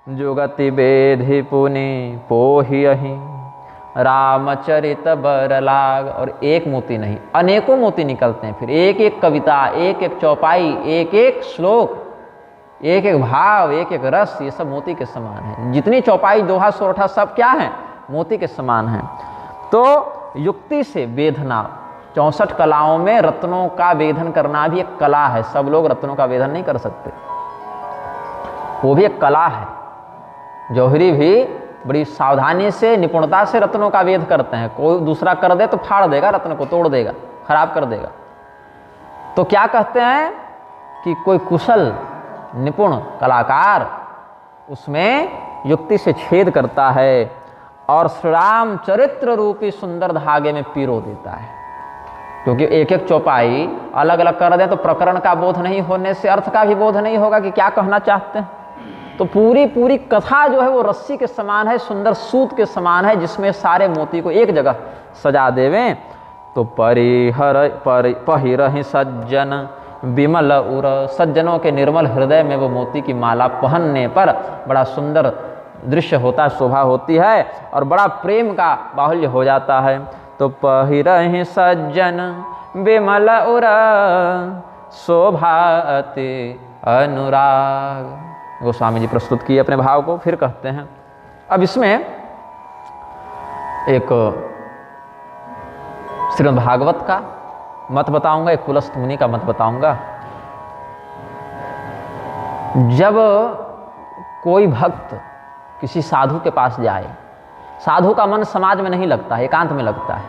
जुगति बेधि पुनि पोहियहि रामचरित बरलाग। और एक मोती नहीं, अनेकों मोती निकलते हैं। फिर एक एक कविता, एक एक चौपाई, एक एक श्लोक, एक एक भाव, एक एक रस, ये सब मोती के समान है। जितनी चौपाई, दोहा, सोरठा सब क्या है? मोती के समान है। तो युक्ति से वेधना, 64 कलाओं में रत्नों का वेधन करना भी एक कला है। सब लोग रत्नों का वेधन नहीं कर सकते, वो भी एक कला है। जौहरी भी बड़ी सावधानी से, निपुणता से रत्नों का वेध करते हैं। कोई दूसरा कर दे तो फाड़ देगा, रत्न को तोड़ देगा, खराब कर देगा। तो क्या कहते हैं कि कोई कुशल निपुण कलाकार उसमें युक्ति से छेद करता है और श्री राम चरित्र रूपी सुंदर धागे में पिरो देता है। क्योंकि एक एक चौपाई अलग अलग कर दें तो प्रकरण का बोध नहीं होने से अर्थ का भी बोध नहीं होगा कि क्या कहना चाहते हैं। तो पूरी पूरी कथा जो है वो रस्सी के समान है, सुंदर सूत के समान है, जिसमें सारे मोती को एक जगह सजा देवें। तो पहिरहि सज्जन विमल उर, सज्जनों के निर्मल हृदय में वो मोती की माला पहनने पर बड़ा सुंदर दृश्य होता है, शोभा होती है और बड़ा प्रेम का बाहुल्य हो जाता है। तो पहिरहि सज्जन विमल उर शोभा अति अनुराग। गोस्वामी जी प्रस्तुत किए अपने भाव को। फिर कहते हैं, अब इसमें एक श्रीमद् भागवत का मत बताऊंगा, एक पुलस्त मुनि का मत बताऊंगा। जब कोई भक्त किसी साधु के पास जाए, साधु का मन समाज में नहीं लगता है, एकांत में लगता है।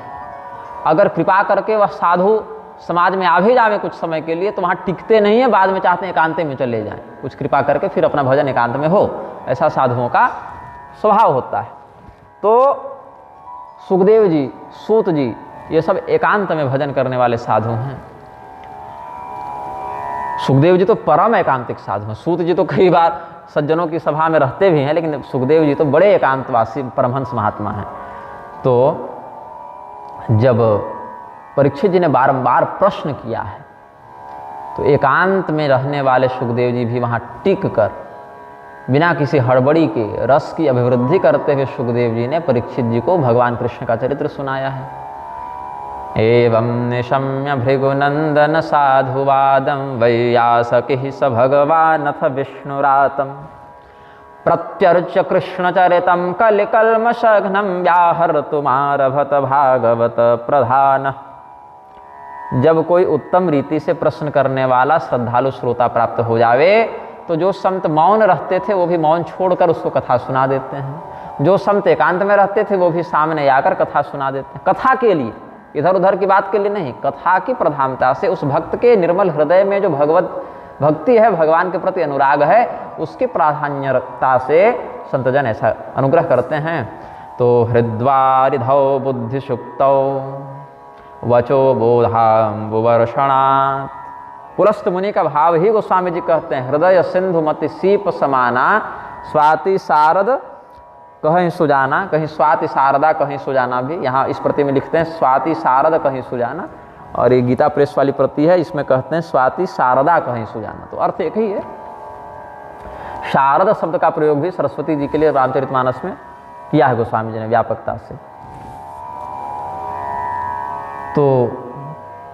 अगर कृपा करके वह साधु समाज में आ भी जावे कुछ समय के लिए तो वहाँ टिकते नहीं है, बाद में चाहते हैं एकांत में चले जाएं, कुछ कृपा करके फिर अपना भजन एकांत में हो। ऐसा साधुओं का स्वभाव होता है। तो सुखदेव जी, सूत जी, ये सब एकांत में भजन करने वाले साधु हैं। सुखदेव जी तो परम एकांतिक साधु हैं। सूत जी तो कई बार सज्जनों की सभा में रहते भी हैं, लेकिन सुखदेव जी तो बड़े एकांतवासी परमहंस महात्मा हैं। तो जब परीक्षित जी ने बारंबार प्रश्न किया है तो एकांत में रहने वाले सुखदेव जी भी वहाँ टिक कर बिना किसी हड़बड़ी के रस की अभिवृद्धि करते हुए सुखदेव जी ने परीक्षित जी को भगवान कृष्ण का चरित्र सुनाया है। एवं निशम्य भृगुनंदन साधुवादं वैयासकिः स भगवानथ विष्णुरातं प्रत्यर्च्य कृष्णचरितं कलिकल्मषघ्नं व्याहर्तुमारभत भागवत प्रधान। जब कोई उत्तम रीति से प्रश्न करने वाला श्रद्धालु श्रोता प्राप्त हो जावे तो जो संत मौन रहते थे वो भी मौन छोड़कर उसको कथा सुना देते हैं। जो संत एकांत में रहते थे वो भी सामने आकर कथा सुना देते हैं। कथा के लिए, इधर उधर की बात के लिए नहीं, कथा की प्रधानता से उस भक्त के निर्मल हृदय में जो भगवत भक्ति है, भगवान के प्रति अनुराग है, उसकी प्राधान्यता से संतजन ऐसा अनुग्रह करते हैं। तो हृद्वारिधौ बुद्धि सुक्तौ वचो बोधाम्बुवर्षणात्। पुलस्त मुनि का भाव ही गोस्वामी जी कहते हैं, हृदय सिंधु मति सीप समाना स्वाति शारद कहीं सुजाना, कहीं स्वाति शारदा कहीं सुजाना भी, यहाँ इस प्रति में लिखते हैं स्वाति शारद कहीं सुजाना, और ये गीता प्रेस वाली प्रति है, इसमें कहते हैं स्वाति शारदा कहीं सुजाना। तो अर्थ एक ही है। शारद शब्द का प्रयोग भी सरस्वती जी के लिए रामचरितमानस में किया है गोस्वामी जी ने व्यापकता से। तो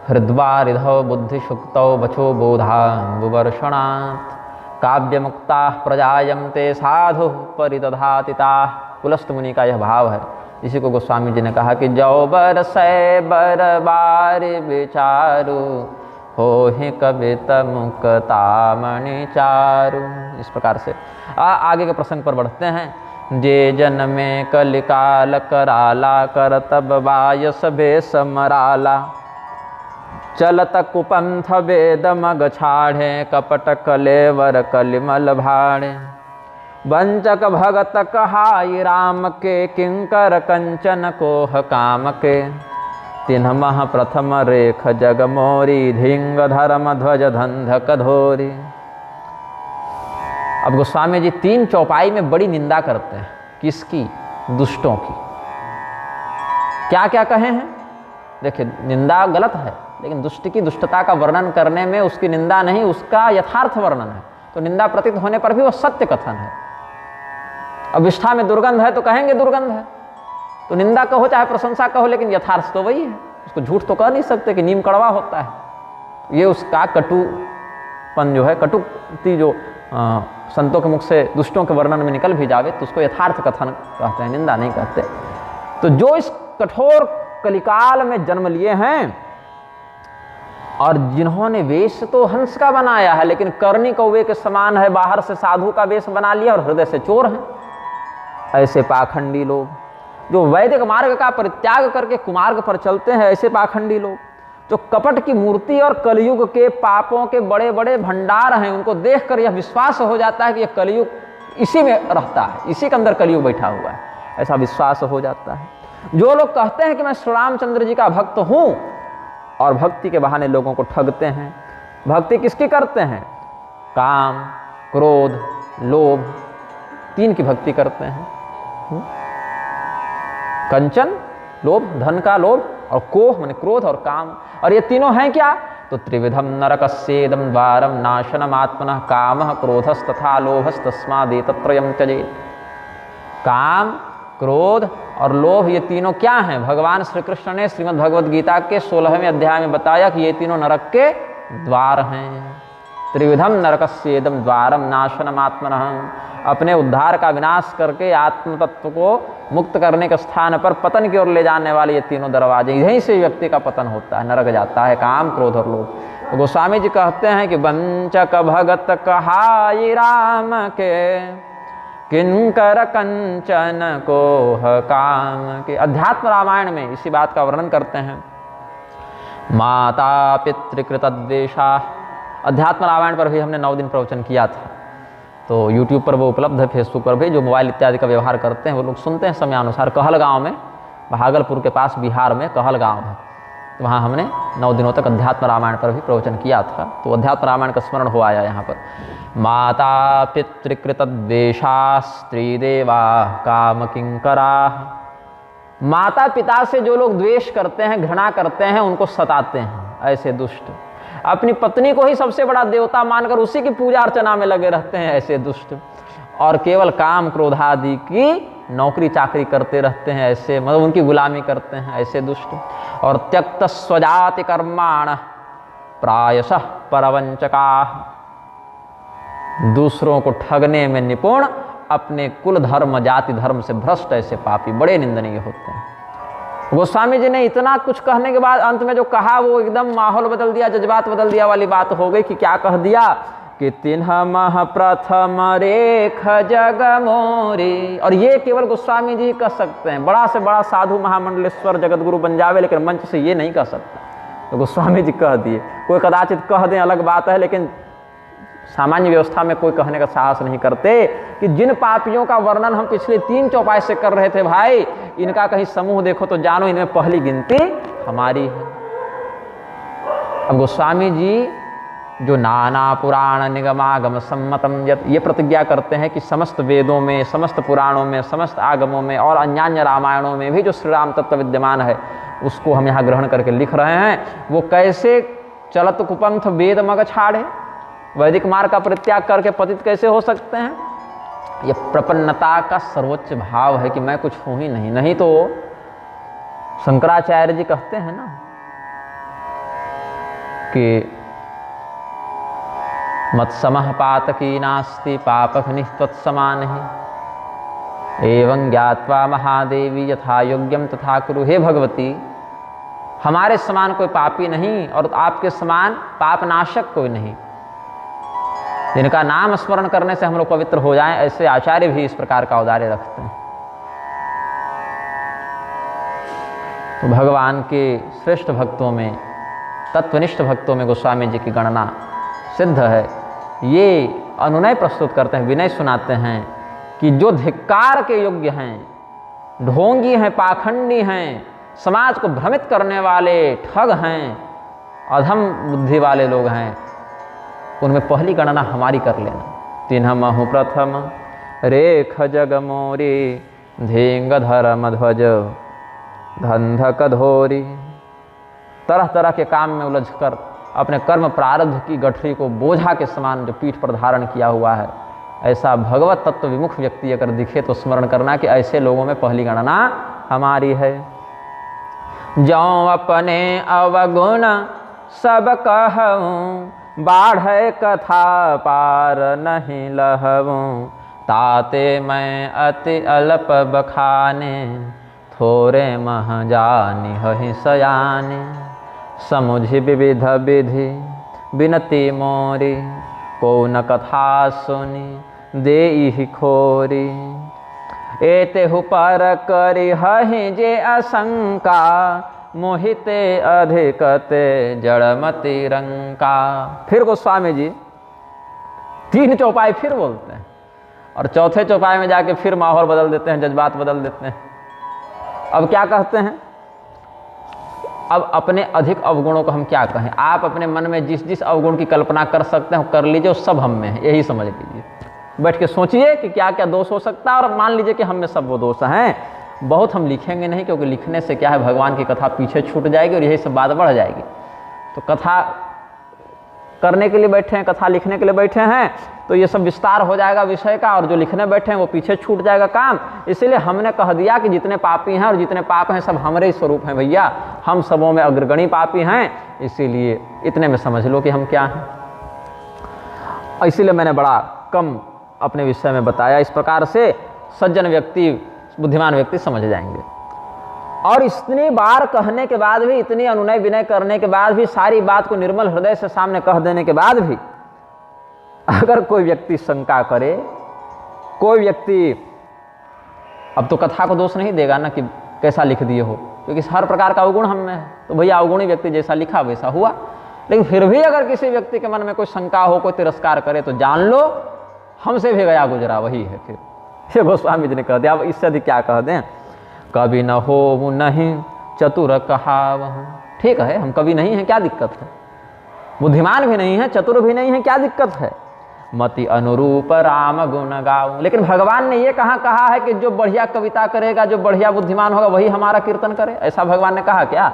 हृद्वारिधौ बुद्धि सुक्तौ वचो बोधाम्बुवर्षणात् काव्य मुक्ता प्रजायन्ते साधु परिदधातिता। पुलस्त मुनि का यह भाव है। इसी को गोस्वामी जी ने कहा कि जौ बरसै बरबार विचारु होहि कविता मुक्तामणि चारु। इस प्रकार से आगे के प्रसंग पर बढ़ते हैं। जे जन में कलिकाल कराला करतब बायस भेष मराला चलत कुपंथ वेद मग छाड़े कपट कलेवर कलिमल भाड़े वंचक भगत कहाई राम के किंकर कंचन कोह काम के तिन्ह मह प्रथम रेख जग मोरी धिंग धर्म ध्वज धंधक धोरी। अब गोस्वामी जी 3 चौपाई में बड़ी निंदा करते हैं। किसकी? दुष्टों की। क्या क्या कहे हैं? देखिए, निंदा गलत है, लेकिन दुष्ट की दुष्टता का वर्णन करने में उसकी निंदा नहीं, उसका यथार्थ वर्णन है। तो निंदा प्रतीत होने पर भी वह सत्य कथन है। अब विष्ठा में दुर्गंध है तो कहेंगे दुर्गंध है, तो निंदा कहो चाहे प्रशंसा कहो, लेकिन यथार्थ तो वही है, उसको झूठ तो कह नहीं सकते कि नीम कड़वा होता है। ये उसका कटुपन जो है, कटुक्ति जो संतों के मुख से दुष्टों के वर्णन में निकल भी जावे तो उसको यथार्थ कथन कहते हैं, निंदा नहीं कहते। तो जो इस कठोर कलिकाल में जन्म लिए हैं और जिन्होंने वेश तो हंस का बनाया है लेकिन करनी कौवे के समान है, बाहर से साधु का वेश बना लिया और हृदय से चोर हैं, ऐसे पाखंडी लोग जो वैदिक मार्ग का परित्याग करके कुमार्ग पर चलते हैं, ऐसे पाखंडी लोग जो कपट की मूर्ति और कलयुग के पापों के बड़े बड़े भंडार हैं, उनको देखकर यह विश्वास हो जाता है कि यह कलयुग इसी में रहता है, इसी के अंदर कलयुग बैठा हुआ है, ऐसा विश्वास हो जाता है। जो लोग कहते हैं कि मैं श्री रामचंद्र जी का भक्त हूं और भक्ति के बहाने लोगों को ठगते हैं। भक्ति किसकी करते हैं? काम, क्रोध, लोभ, तीन की भक्ति करते हैं। कंचन लोभ, धन का लोभ, और कोह माने क्रोध और काम, और ये तीनों हैं क्या? तो त्रिविधम नरकस्येदं द्वारम नाशनम आत्मनः कामः क्रोधस्तथा लोभस्तस्मादेतत्रयं त्यजेत्। काम, क्रोध और लोभ ये तीनों क्या हैं? भगवान श्री कृष्ण ने श्रीमद् भगवद गीता के 16वें अध्याय में बताया कि ये तीनों नरक के द्वार हैं। त्रिविधम नरकस्येदं द्वारम नाशनम आत्मनः, अपने उद्धार का विनाश करके आत्म तत्व को मुक्त करने के स्थान पर पतन की ओर ले जाने वाले ये तीनों दरवाजे, यहीं से व्यक्ति का पतन होता है, नरक जाता है, काम, क्रोध और लोभ। तो गोस्वामी जी कहते हैं कि वंचक भगत कहाई राम के किंकर कंचन कोह काम के। अध्यात्म रामायण में इसी बात का वर्णन करते हैं। माता पितृकृत द्वेषा, अध्यात्म रामायण पर भी हमने 9 दिन प्रवचन किया था, तो YouTube पर वो उपलब्ध है, फेसबुक पर भी। जो मोबाइल इत्यादि का व्यवहार करते हैं वो लोग सुनते हैं समयानुसार। कहल गांव में, भागलपुर के पास बिहार में कहल गांव है, तो वहाँ हमने 9 दिनों तक अध्यात्म रामायण पर भी प्रवचन किया था। तो अध्यात्म रामायण का स्मरण हो आया यहाँ पर। माता पितृकृत द्वेषा स्त्री देवा काम किंकरा, माता पिता से जो लोग द्वेष करते हैं, घृणा करते हैं, उनको सताते हैं, ऐसे दुष्ट। अपनी पत्नी को ही सबसे बड़ा देवता मानकर उसी की पूजा अर्चना में लगे रहते हैं, ऐसे दुष्ट। और केवल काम क्रोध आदि की नौकरी चाकरी करते रहते हैं, ऐसे मतलब उनकी गुलामी करते हैं, ऐसे दुष्ट। और त्यक्त स्वजाति कर्माण प्रायशः परवंचका, दूसरों को ठगने में निपुण, अपने कुल धर्म जाति धर्म से भ्रष्ट ऐसे पापी बड़े निंदनीय होते हैं। गोस्वामी जी ने इतना कुछ कहने के बाद अंत में जो कहा वो एकदम माहौल बदल दिया, जज्बात बदल दिया वाली बात हो गई कि क्या कह दिया कि तिन्ह मह प्रथम रेख जग मोरे। और ये केवल गोस्वामी जी कह सकते हैं, बड़ा से बड़ा साधु महामंडलेश्वर जगत गुरु बन जावे लेकिन मंच से ये नहीं कह सकता। तो गोस्वामी जी कह दिए, कोई कदाचित कह दें अलग बात है, लेकिन सामान्य व्यवस्था में कोई कहने का साहस नहीं करते कि जिन पापियों का वर्णन हम पिछले 3 चौपाई से कर रहे थे भाई, इनका कहीं समूह देखो तो जानो इनमें पहली गिनती हमारी है। अब गोस्वामी जी जो नाना पुराण निगमागम सम्मतम ये प्रतिज्ञा करते हैं कि समस्त वेदों में, समस्त पुराणों में, समस्त आगमों में और अन्यान्य रामायणों में भी जो श्री राम तत्व विद्यमान है उसको हम यहाँ ग्रहण करके लिख रहे हैं। वो कैसे चलत कुपंथ वेद मग छाड़े, वैदिक मार्ग का परित्याग करके पतित कैसे हो सकते हैं? ये प्रपन्नता का सर्वोच्च भाव है कि मैं कुछ हूं ही नहीं। नहीं तो शंकराचार्य जी कहते हैं ना कि मत्समः पातकी नास्ति पापघ्निः त्वत्समान ही एवं ज्ञात्वा महादेवी यथा योग्यम तथा कुरु। हे भगवती, हमारे समान कोई पापी नहीं और आपके समान पापनाशक कोई नहीं, जिनका नाम स्मरण करने से हम लोग पवित्र हो जाएं, ऐसे आचार्य भी इस प्रकार का औदार्य रखते हैं। तो भगवान के श्रेष्ठ भक्तों में, तत्वनिष्ठ भक्तों में गोस्वामी जी की गणना सिद्ध है। ये अनुनय प्रस्तुत करते हैं, विनय सुनाते हैं कि जो धिक्कार के योग्य हैं, ढोंगी हैं, पाखंडी हैं, समाज को भ्रमित करने वाले ठग हैं, अधम बुद्धि वाले लोग हैं, उनमें पहली गणना हमारी कर लेना। तिन्ह महु प्रथम रेख जग मोरी धेंग धर्म ध्वज धंधक धोरी। तरह तरह के काम में उलझकर अपने कर्म प्रारब्ध की गठरी को बोझा के समान जो पीठ पर धारण किया हुआ है, ऐसा भगवत तत्व विमुख व्यक्ति अगर दिखे तो स्मरण करना कि ऐसे लोगों में पहली गणना हमारी है। जो अपने अवगुण सब कहूँ, बाढ़ कथा पार नहीं लहूँ। ताते मैं अति अल्प बखाने, थोरे मह जानि हहि सयाने। समुझि विविध विधि बिनती मोरी, को न कथा सुनी देहि खोरी। एतेहु पर करि हहि जे आशंका, मोहिते अधिकते जड़मति रंका। फिर गोस्वामी जी 3 चौपाई फिर बोलते हैं और चौथे चौपाई में जाके फिर माहौल बदल देते हैं, जज्बात बदल देते हैं। अब क्या कहते हैं? अब अपने अधिक अवगुणों को हम क्या कहें? आप अपने मन में जिस जिस अवगुण की कल्पना कर सकते हैं कर लीजिए, वो सब हम में है, यही समझ लीजिए। बैठ के सोचिए कि क्या क्या दोष हो सकता है और मान लीजिए कि हम में सब वो दोष हैं। बहुत हम लिखेंगे नहीं, क्योंकि लिखने से क्या है, भगवान की कथा पीछे छूट जाएगी और यही सब बात बढ़ जाएगी। तो कथा करने के लिए बैठे हैं, कथा लिखने के लिए बैठे हैं, तो ये सब विस्तार हो जाएगा विषय का, और जो लिखने बैठे हैं वो पीछे छूट जाएगा काम। इसीलिए हमने कह दिया कि जितने पापी हैं और जितने पाप हैं सब हमारे ही स्वरूप हैं भैया, हम सबों में अग्रगणी पापी हैं। इसीलिए इतने में समझ लो कि हम क्या हैं। इसीलिए मैंने बड़ा कम अपने विषय में बताया। इस प्रकार से सज्जन व्यक्ति, बुद्धिमान व्यक्ति समझ जाएंगे। और इतनी बार कहने के बाद भी, इतनी अनुनय विनय करने के बाद भी, सारी बात को निर्मल हृदय से सामने कह देने के बाद भी अगर कोई व्यक्ति शंका करे, कोई व्यक्ति अब तो कथा को दोष नहीं देगा ना कि कैसा लिख दिए हो, क्योंकि हर प्रकार का अवगुण हम में है, तो भैया अवगुणी व्यक्ति जैसा लिखा वैसा हुआ। लेकिन फिर भी अगर किसी व्यक्ति के मन में कोई शंका हो, कोई तिरस्कार करे, तो जान लो हमसे भी गया गुजरा वही है। फिर ये गोस्वामी जी ने कह दिया। अब इससे अधिक क्या कह दें? कभी न हो वो नहीं चतुर कहावहु। ठीक है, हम कभी नहीं हैं, क्या दिक्कत है? बुद्धिमान भी नहीं है, चतुर भी नहीं है, क्या दिक्कत है? मति अनुरूप राम गुण गाऊं। लेकिन भगवान ने ये कहाँ कहा है कि जो बढ़िया कविता करेगा, जो बढ़िया बुद्धिमान होगा वही हमारा कीर्तन करे? ऐसा भगवान ने कहा क्या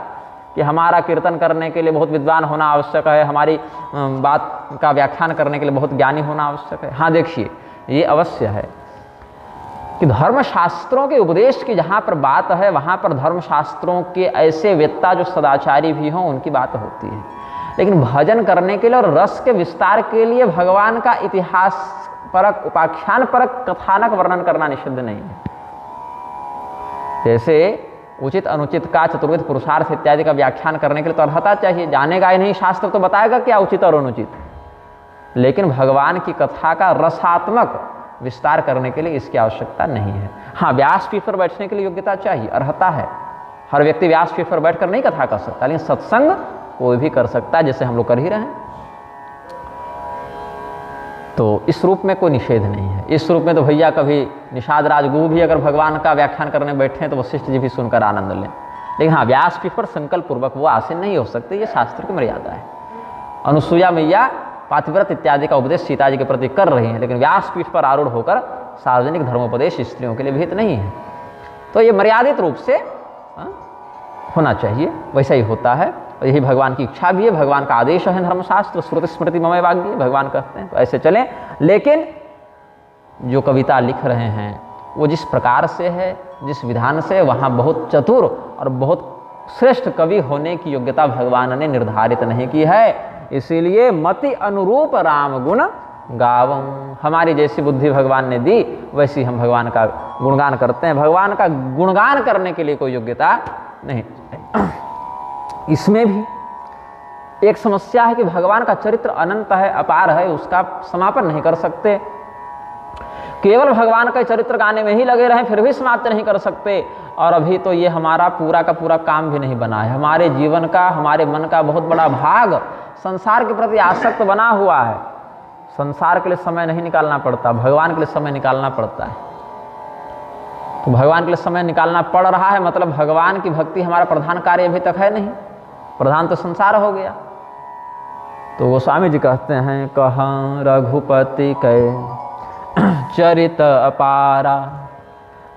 कि हमारा कीर्तन करने के लिए बहुत विद्वान होना आवश्यक है, हमारी बात का व्याख्यान करने के लिए बहुत ज्ञानी होना आवश्यक है? हाँ, देखिए ये अवश्य है कि धर्मशास्त्रों के उपदेश की जहाँ पर बात है, वहाँ पर धर्मशास्त्रों के ऐसे वेत्ता जो सदाचारी भी हों उनकी बात होती है। लेकिन भजन करने के लिए और रस के विस्तार के लिए भगवान का इतिहास परक, उपाख्यान परक कथानक वर्णन करना निषिद्ध नहीं है। जैसे उचित अनुचित का, चतुर्विध पुरुषार्थ इत्यादि का व्याख्यान करने के लिए तो अर्हता चाहिए, जानेगा ही नहीं शास्त्र तो बताएगा क्या उचित और अनुचित। लेकिन भगवान की कथा का रसात्मक विस्तार करने के लिए इसकी आवश्यकता नहीं है। हाँ, व्यासपीठ पर बैठने के लिए योग्यता चाहिए, अर्हता है। हर व्यक्ति व्यासपीठ पर बैठकर नहीं कथा कर सकता, लेकिन सत्संग कोई भी कर सकता है, जैसे हम लोग कर ही रहे हैं। तो इस रूप में कोई निषेध नहीं है। इस रूप में तो भैया कभी निषाद राजगुरु भी अगर भगवान का व्याख्यान करने बैठे हैं तो वशिष्ठ जी भी सुनकर आनंद लें। लेकिन हाँ, व्यासपीठ पर संकल्प पूर्वक वो आसीन नहीं हो सकते, ये शास्त्र की मर्यादा है। अनुसुईया मैया पातिव्रत इत्यादि का उपदेश सीता जी के प्रति कर रही हैं, लेकिन व्यासपीठ पर आरूढ़ होकर सार्वजनिक धर्मोपदेश स्त्रियों के लिए विहित नहीं है। तो ये मर्यादित रूप से होना चाहिए, वैसा ही होता है। और यही भगवान की इच्छा भी है, भगवान का आदेश है धर्मशास्त्र, श्रुति स्मृति ममय वाग्य, भगवान कहते हैं, तो ऐसे चलें। लेकिन जो कविता लिख रहे हैं वो जिस प्रकार से है, जिस विधान से, वहाँ बहुत चतुर और बहुत श्रेष्ठ कवि होने की योग्यता भगवान ने निर्धारित नहीं की है। इसीलिए मति अनुरूप राम गुण गावं, हमारी जैसी बुद्धि भगवान ने दी वैसी हम भगवान का गुणगान करते हैं। भगवान का गुणगान करने के लिए कोई योग्यता नहीं। इसमें भी एक समस्या है कि भगवान का चरित्र अनंत है, अपार है, उसका समापन नहीं कर सकते। केवल भगवान का चरित्र गाने में ही लगे रहें फिर भी समाप्त नहीं कर सकते। और अभी तो ये हमारा पूरा का पूरा काम भी नहीं बना है। हमारे जीवन का, हमारे मन का बहुत बड़ा भाग संसार के प्रति आसक्त बना हुआ है। संसार के लिए समय नहीं निकालना पड़ता, भगवान के लिए समय निकालना पड़ता है। तो भगवान के लिए समय निकालना पड़ रहा है, मतलब भगवान की भक्ति हमारा प्रधान कार्य अभी तक है नहीं, प्रधान तो संसार हो गया। तो गोस्वामी जी कहते हैं, कहाँ रघुपति कै चरित अपारा,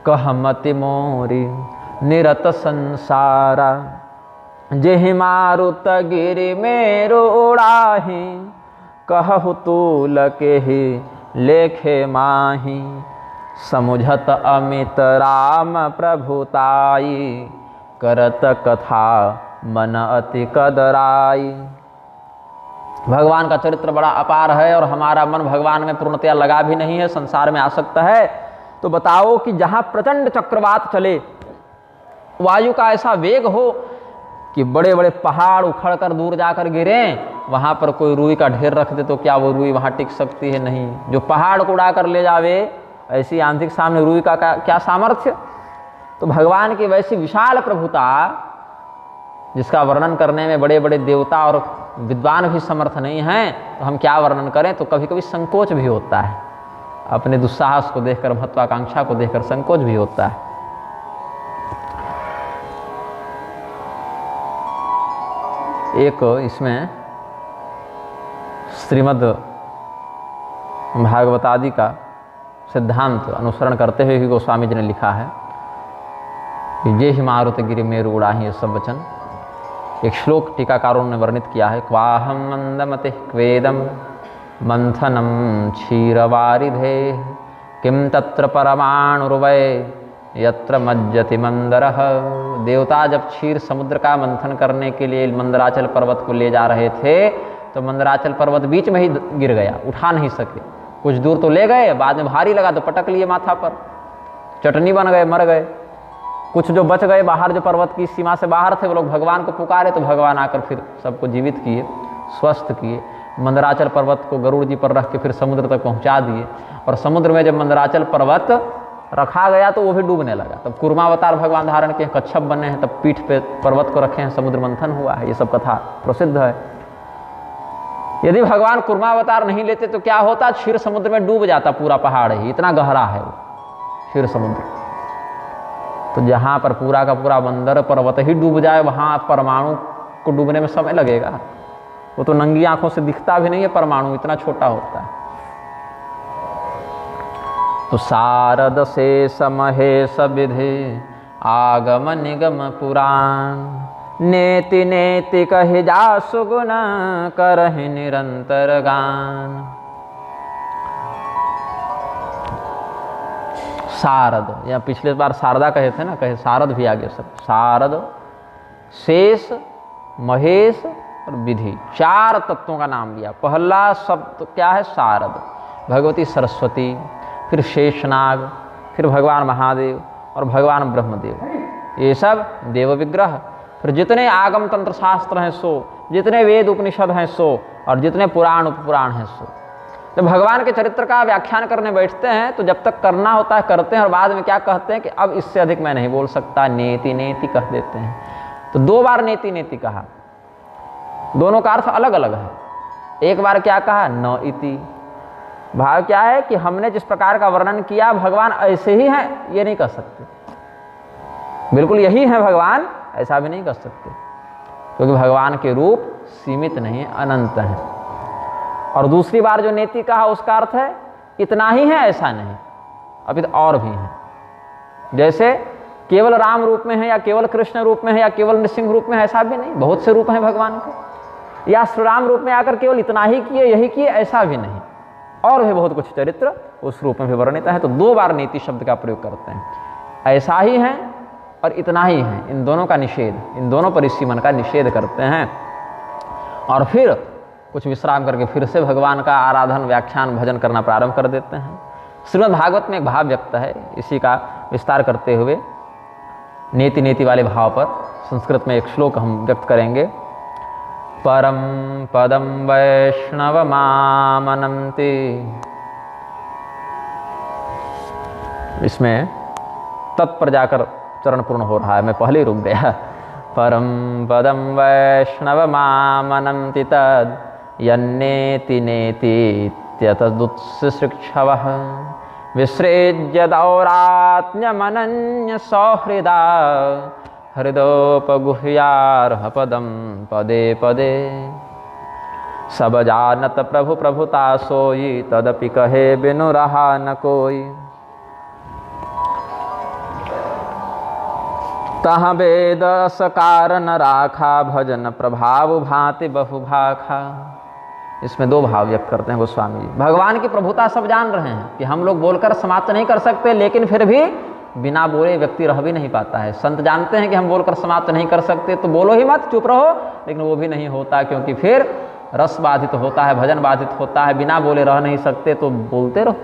कह मति मोरी निरत संसारा, जेहि मारुत गिरि मेरो उड़ाही, कहु तूल के ही लेखे माही, समुझत अमित राम प्रभुताई, करत कथा मन अति कदराई। भगवान का चरित्र बड़ा अपार है और हमारा मन भगवान में पूर्णतया लगा भी नहीं है, संसार में आसक्त है। तो बताओ कि जहाँ प्रचंड चक्रवात चले, वायु का ऐसा वेग हो कि बड़े बड़े पहाड़ उखड़कर दूर जाकर गिरे, वहाँ पर कोई रुई का ढेर रख दे तो क्या वो रुई वहाँ टिक सकती है? नहीं। जो पहाड़ को उड़ा कर ले जावे, ऐसी आंधिक सामने रुई का क्या सामर्थ्य? तो भगवान की वैसी विशाल प्रभुता, जिसका वर्णन करने में बड़े बड़े देवता और विद्वान भी समर्थ नहीं हैं, तो हम क्या वर्णन करें? तो कभी कभी संकोच भी होता है, अपने दुस्साहस को देखकर, महत्वाकांक्षा को देखकर संकोच भी होता है। एक इसमें श्रीमद् भागवतादि का सिद्धांत अनुसरण करते हुए ही गोस्वामी जी ने लिखा है कि ये ही मारुत गिरि मेरु उड़ाहि, ये सब वचन। एक श्लोक टीकाकारों ने वर्णित किया है, क्वाहम मंदमति क्वेदम मंथनम क्षीरवारिधे, किम तत्र परमाणुर्वै यत्र मज्जति मंदरः। देवता जब क्षीर समुद्र का मंथन करने के लिए मंदराचल पर्वत को ले जा रहे थे, तो मंदराचल पर्वत बीच में ही गिर गया, उठा नहीं सके। कुछ दूर तो ले गए, बाद में भारी लगा तो पटक लिए माथा पर, चटनी बन गए, मर गए। कुछ जो बच गए बाहर, जो पर्वत की सीमा से बाहर थे, वो लोग भगवान को पुकारे तो भगवान आकर फिर सबको जीवित किए, स्वस्थ किए। मंदराचल पर्वत को गरुड़ जी पर रख के फिर समुद्र तक पहुंचा दिए। और समुद्र में जब मंदराचल पर्वत रखा गया तो वो भी डूबने लगा। तब कूर्मावतार भगवान धारण के कच्छप बने हैं, तब पीठ पे पर्वत को रखे हैं, समुद्र मंथन हुआ है। ये सब कथा प्रसिद्ध है। यदि भगवान कूर्मावतार नहीं लेते तो क्या होता? क्षीर समुद्र में डूब जाता पूरा पहाड़ ही, इतना गहरा है वो क्षीर समुद्र। तो जहाँ पर पूरा का पूरा मंदर पर्वत ही डूब जाए, वहाँ परमाणु को डूबने में समय लगेगा। वो तो नंगी आंखों से दिखता भी नहीं है, परमाणु इतना छोटा होता है। तो सारद से समहेश विधि आगम निगम पुराण, नेति नेति कहि जासु गुण करहि निरंतर गान। सारद, या पिछले बार शारदा कहे थे ना, कहे सारद भी आगे सब। सारद, शेष, महेश और विधि, चार तत्वों का नाम लिया। पहला शब्द क्या है? शारद, भगवती सरस्वती, फिर शेषनाग, फिर भगवान महादेव और भगवान ब्रह्मदेव, ये सब देव विग्रह। फिर जितने आगम तंत्र शास्त्र हैं सो, जितने वेद उपनिषद हैं सो, और जितने पुराण उपपुराण हैं सो। जब भगवान के चरित्र का व्याख्यान करने बैठते हैं तो जब तक करना होता है करते हैं, और बाद में क्या कहते हैं कि अब इससे अधिक मैं नहीं बोल सकता, नेति नेति कह देते हैं। तो दो बार नेति नेति कहा, दोनों का अर्थ अलग अलग है। एक बार क्या कहा? न इति। भाव क्या है कि हमने जिस प्रकार का वर्णन किया, भगवान ऐसे ही हैं ये नहीं कह सकते, बिल्कुल यही है भगवान, ऐसा भी नहीं कर सकते, क्योंकि भगवान के रूप सीमित नहीं है, अनंत हैं। और दूसरी बार जो नेति कहा उसका अर्थ है इतना ही है, ऐसा नहीं, अभी तो और भी हैं। जैसे केवल राम रूप में है, या केवल कृष्ण रूप में है, या केवल नृसिंह रूप में है, ऐसा भी नहीं, बहुत से रूप हैं भगवान के। या श्री राम रूप में आकर केवल इतना ही किए, यही किए, ऐसा भी नहीं, और भी बहुत कुछ चरित्र उस रूप में भी वर्णित है। तो दो बार नेति शब्द का प्रयोग करते हैं, ऐसा ही है और इतना ही है, इन दोनों का निषेध, इन दोनों परिसीमन का निषेध करते हैं। और फिर कुछ विश्राम करके फिर से भगवान का आराधन, व्याख्यान, भजन करना प्रारंभ कर देते हैं। श्रीमद् भागवत में एक भाव व्यक्त है, इसी का विस्तार करते हुए नेति नेति वाले भाव पर संस्कृत में एक श्लोक हम व्यक्त करेंगे। परम पदम वैष्णव मामनन्ति, इसमें तत्पर जाकर चरण पूर्ण हो रहा है, मैं पहले ही रुक गया। परम पदम वैष्णव मामनन्ति तद यन्नेति नेति त्यतदुत्सृक्षवः, विसृज्य दौरात्म्यमनन्य सौहृदा, हृदोपगुह्यार्ह पदम पदे पदे। सब जानत प्रभु प्रभुता सोई, तदपि कहे बिनु रहा न कोई। तहाँ वेद सकार न राखा, भजन प्रभाव भांति बहु भाखा। इसमें दो भाव व्यक्त करते हैं गोस्वामी जी। भगवान की प्रभुता सब जान रहे हैं कि हम लोग बोलकर समाप्त नहीं कर सकते, लेकिन फिर भी बिना बोले व्यक्ति रह भी नहीं पाता है। संत जानते हैं कि हम बोलकर समाप्त नहीं कर सकते, तो बोलो ही मत, चुप रहो, लेकिन वो भी नहीं होता, क्योंकि फिर रस बाधित होता है, भजन बाधित होता है। बिना बोले रह नहीं सकते तो बोलते रहो,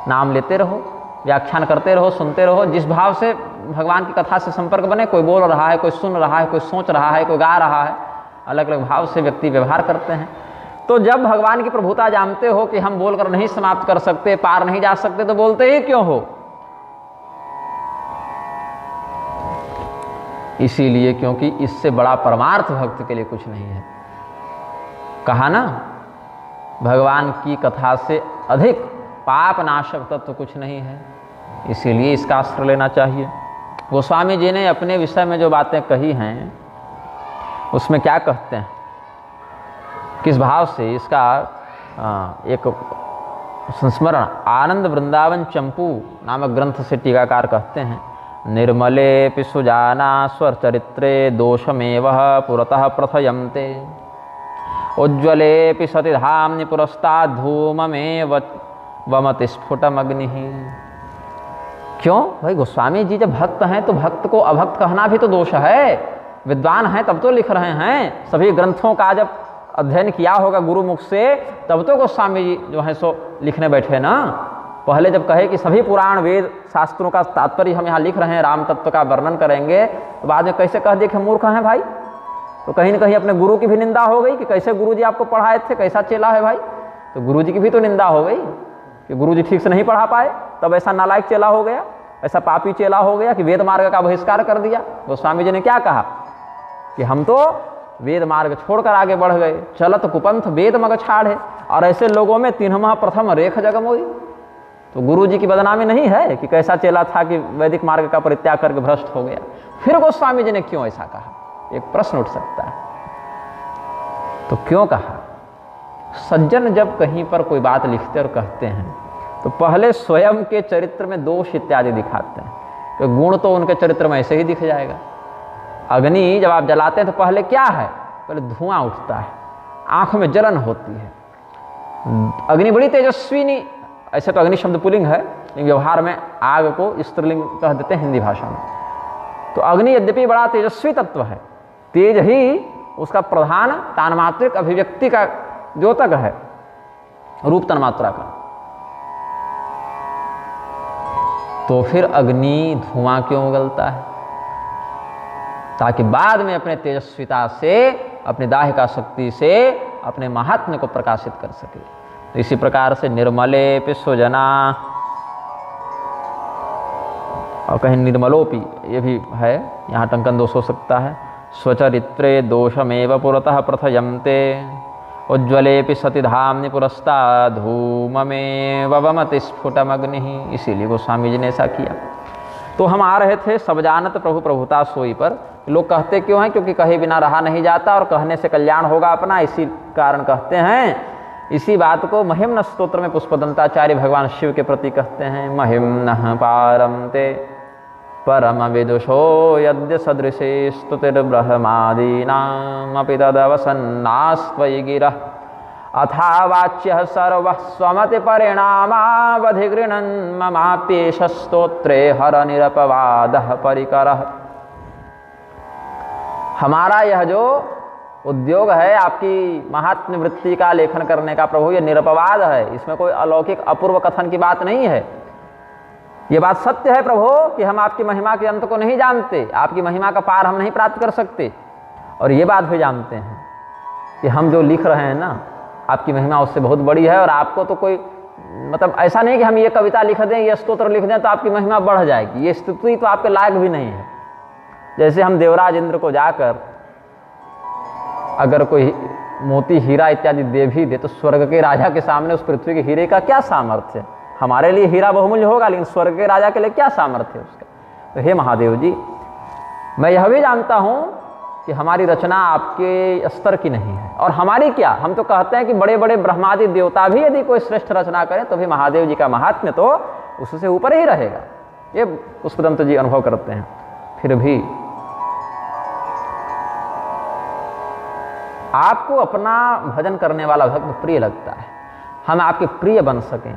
नाम लेते रहो, व्याख्यान करते रहो, सुनते रहो। जिस भाव से भगवान की कथा से संपर्क बने, कोई बोल रहा है, कोई सुन रहा है, कोई सोच रहा है, कोई गा रहा है, अलग अलग भाव से व्यक्ति व्यवहार करते हैं। तो जब भगवान की प्रभुता जानते हो कि हम बोलकर नहीं समाप्त कर सकते, पार नहीं जा सकते, तो बोलते ही क्यों हो? इसीलिए क्योंकि इससे बड़ा परमार्थ भक्त के लिए कुछ नहीं है। कहा ना, भगवान की कथा से अधिक पाप नाशक तत्व कुछ नहीं है, इसीलिए इसका आश्रय लेना चाहिए। गोस्वामी जी ने अपने विषय में जो बातें कही हैं उसमें क्या कहते हैं, किस भाव से इसका एक संस्मरण आनंद वृंदावन चंपू नामक ग्रंथ से टीकाकार कहते हैं, निर्मले सुजाना स्वर चरित्रे दोषमेव पुरतः प्रथयन्ते उज्ज्वले सति धाम्नि पुरस्ताद् धूममेव वमति स्फुटमग्नि। क्यों भाई? गोस्वामी जी जब भक्त हैं तो भक्त को अभक्त कहना भी तो दोष है। विद्वान हैं तब तो लिख रहे हैं, सभी ग्रंथों का जब अध्ययन किया होगा गुरु मुख से, तब तो गोस्वामी जी जो है सो लिखने बैठे ना। पहले जब कहे कि सभी पुराण वेद शास्त्रों का तात्पर्य हम यहाँ लिख रहे हैं, राम तत्व का वर्णन करेंगे, तो बाद में कैसे कह दिए कि मूर्ख हैं भाई? तो कहीं ना कहीं अपने गुरु की भी निंदा हो गई कि कैसे गुरु जी आपको पढ़ाए थे, कैसा चेला है भाई। तो गुरु जी की भी तो निंदा हो गई कि गुरु जी ठीक से नहीं पढ़ा पाए, तब ऐसा नालायक चेला हो गया, ऐसा पापी चेला हो गया कि वेद मार्ग का बहिष्कार कर दिया। गोस्वामी जी ने क्या कहा कि हम तो वेद मार्ग छोड़कर आगे बढ़ गए, चलत कुपंथ वेद मग छाड़े, और ऐसे लोगों में तीनों प्रथम रेख जगमोई। तो गुरु जी की बदनामी नहीं है कि कैसा चेला था कि वैदिक मार्ग का परित्याग करके भ्रष्ट हो गया। फिर गोस्वामी जी ने क्यों ऐसा कहा? एक प्रश्न उठ सकता है। तो क्यों कहा? सज्जन जब कहीं पर कोई बात लिखते और कहते हैं तो पहले स्वयं के चरित्र में दोष इत्यादि दिखाते हैं, तो गुण तो उनके चरित्र में ऐसे ही दिख जाएगा। अग्नि जब आप जलाते हैं तो पहले क्या है? पहले धुआं उठता है, आंखों में जलन होती है, अग्नि बड़ी तेजस्वी नहीं, ऐसे तो अग्नि शब्द पुल्लिंग है, लेकिन व्यवहार में आग को स्त्रीलिंग कह देते हैं हिंदी भाषा में। तो अग्नि यद्यपि बड़ा तेजस्वी तत्व है, तेज ही उसका प्रधान तान्मात्रिक अभिव्यक्ति का द्योतक है, रूप तन्मात्रा का। तो फिर अग्नि धुआं क्यों उगलता है? ताकि बाद में अपने तेजस्विता से, अपनी दाहिका शक्ति से अपने महात्म्य को प्रकाशित कर सके। तो इसी प्रकार से निर्मले पिस्वजना, और कहीं निर्मलोपि ये भी है, यहाँ टंकन दोष हो सकता है। स्वचरित्रे दोषमेव पुरतः प्रथयन्ते उज्ज्वलेपि सति धाम्नि पुरस्ताद् धूममेव वमति स्फुटमग्नि। इसीलिए गोस्वामी जी ने ऐसा किया। तो हम आ रहे थे सब जानत प्रभु प्रभुता सोई पर। लोग कहते क्यों हैं? क्योंकि कहे बिना रहा नहीं जाता और कहने से कल्याण होगा अपना, इसी कारण कहते हैं। इसी बात को महिम्न स्तोत्र में पुष्पदंताचार्य भगवान शिव के प्रति कहते हैं, महिम्नः पारं ते परम विदुषो यद्य सदृशे स्तुतिर्ब्रह्मादीनामपि तदवसन्नास्त्वयि गिरः अथा वाच्यः सर्वः स्वमति परिणामावधिगृह्णन् ममाप्येष स्तोत्रे हर निरपवादः परिकरः। हमारा यह जो उद्योग है आपकी महात्म्य वृत्ति का लेखन करने का प्रभु, ये निरपवाद है, इसमें कोई अलौकिक अपूर्व कथन की बात नहीं है। ये बात सत्य है प्रभु कि हम आपकी महिमा के अंत को नहीं जानते, आपकी महिमा का पार हम नहीं प्राप्त कर सकते, और ये बात भी जानते हैं कि हम जो लिख रहे हैं ना, आपकी महिमा उससे बहुत बड़ी है। और आपको तो कोई मतलब ऐसा नहीं कि हम ये कविता लिख दें, ये स्तोत्र लिख दें तो आपकी महिमा बढ़ जाएगी, ये स्तुति तो आपके लायक भी नहीं है। जैसे हम देवराज इंद्र को जाकर अगर कोई मोती हीरा इत्यादि दे भी दे, तो स्वर्ग के राजा के सामने उस पृथ्वी के हीरे का क्या सामर्थ्य है? हमारे लिए हीरा बहुमूल्य होगा, लेकिन स्वर्ग के राजा के लिए क्या सामर्थ्य है उसका? तो हे महादेव जी, मैं यह भी जानता हूँ कि हमारी रचना आपके स्तर की नहीं है। और हमारी क्या, हम तो कहते हैं कि बड़े बड़े ब्रह्मादि देवता भी यदि कोई श्रेष्ठ रचना करें तो भी महादेव जी का महात्म्य तो उससे ऊपर ही रहेगा। ये पुष्पदंत जी अनुभव करते हैं। फिर भी आपको अपना भजन करने वाला भक्त प्रिय लगता है, हम आपके प्रिय बन सकें,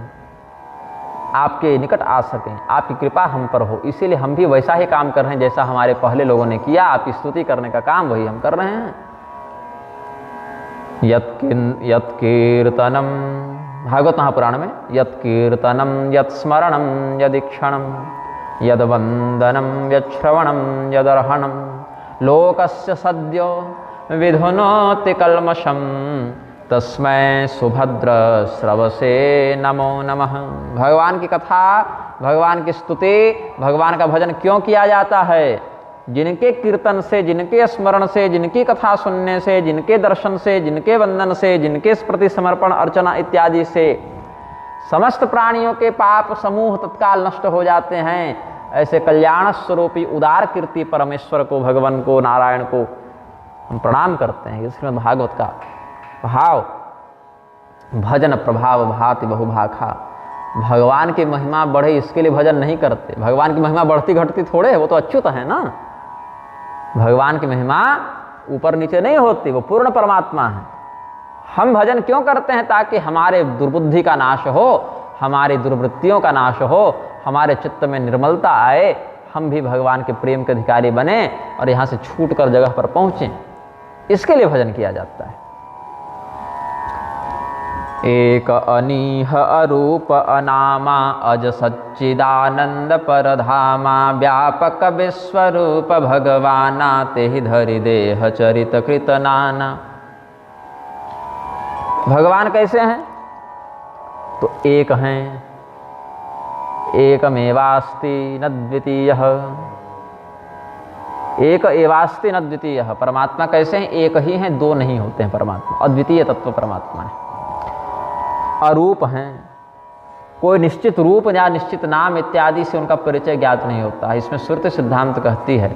आपके निकट आ सकें, आपकी कृपा हम पर हो, इसीलिए हम भी वैसा ही काम कर रहे हैं जैसा हमारे पहले लोगों ने किया। आपकी स्तुति करने का काम वही हम कर रहे हैं। यत्कीर्तनम, भागवत महापुराण में, यत्कीर्तनम यत्स्मरणम यदीक्षणम यद्वंदनम यश्रवणम यदर्हणम लोकस्य सद्यो विधुनोति कल्मषम तस्मै सुभद्र श्रवसे नमो नमः। भगवान की कथा, भगवान की स्तुति, भगवान का भजन क्यों किया जाता है? जिनके कीर्तन से, जिनके स्मरण से, जिनकी कथा सुनने से, जिनके दर्शन से, जिनके वंदन से, जिनके प्रति समर्पण अर्चना इत्यादि से समस्त प्राणियों के पाप समूह तत्काल नष्ट हो जाते हैं। ऐसे कल्याण स्वरूपी उदार कीर्ति परमेश्वर को, भगवान को, नारायण को हम प्रणाम करते हैं। श्रीमद् भागवत का भाव, भजन प्रभाव भाति बहुभाखा। भगवान की महिमा बढ़े इसके लिए भजन नहीं करते। भगवान की महिमा बढ़ती घटती थोड़े है, वो तो अच्युत है ना। भगवान की महिमा ऊपर नीचे नहीं होती, वो पूर्ण परमात्मा है। हम भजन क्यों करते हैं? ताकि हमारे दुर्बुद्धि का नाश हो, हमारी दुर्वृत्तियों का नाश हो, हमारे चित्त में निर्मलता आए, हम भी भगवान के प्रेम के अधिकारी बने और यहाँ से छूट कर जगह पर पहुँचें। इसके लिए भजन किया जाता है। एक अनीह अरूप अनामा अज सच्चिदानंद परधामा व्यापक विश्वरूप भगवाना तेहि धरि देह चरित कृत नाना। भगवान कैसे हैं? तो एक हैं, एकमेवास्ति न द्वितीयः, एक एवास्ति न द्वितीयः। परमात्मा कैसे हैं? एक ही हैं, दो नहीं होते हैं परमात्मा। अद्वितीय तत्व परमात्मा है। अरूप हैं, कोई निश्चित रूप या निश्चित नाम इत्यादि से उनका परिचय ज्ञात नहीं होता है। इसमें श्रुति सिद्धांत कहती है,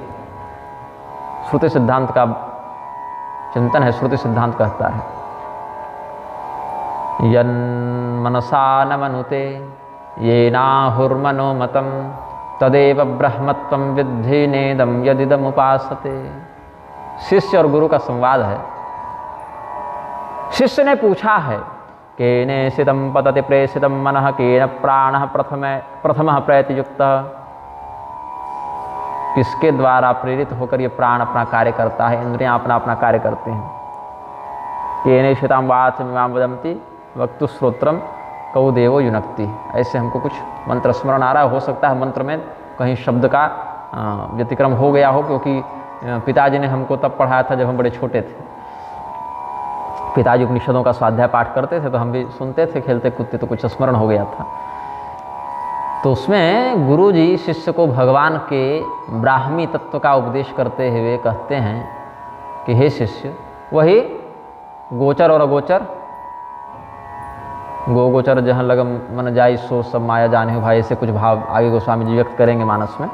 श्रुति सिद्धांत का चिंतन है। श्रुति सिद्धांत कहता है, यन्मनसा न मनुते येनाहुर्मनो मतम तदेव ब्रह्मत्वं विद्धि नेदम यदिदम उपासते। शिष्य और गुरु का संवाद है। शिष्य ने पूछा है, केने सितम पतति प्रेषितम मनः केन प्राणः प्रथमः प्रयतियुक्तः। किसके द्वारा प्रेरित होकर ये प्राण अपना कार्य करता है, इंद्रियां अपना अपना कार्य करते हैं। केने शिताम वाचमिमां वदन्ति वक्तु श्रोत्रम कौ देवो युनक्ति। ऐसे हमको कुछ मंत्र स्मरण आ रहा है। हो सकता है मंत्र में कहीं शब्द का व्यतिक्रम हो गया हो, क्योंकि पिताजी ने हमको तब पढ़ाया था जब हम बड़े छोटे थे। पिताजी उपनिषदों का स्वाध्याय पाठ करते थे तो हम भी सुनते थे, खेलते कूदते, तो कुछ स्मरण हो गया था। तो उसमें गुरु जी शिष्य को भगवान के ब्राह्मी तत्व का उपदेश करते हुए कहते हैं कि हे शिष्य, वही गोचर और अगोचर, गोचर जहाँ लगम मन जाई सो सब माया जाने हो भाई, ऐसे कुछ भाव आगे गोस्वामी जी व्यक्त करेंगे मानस में।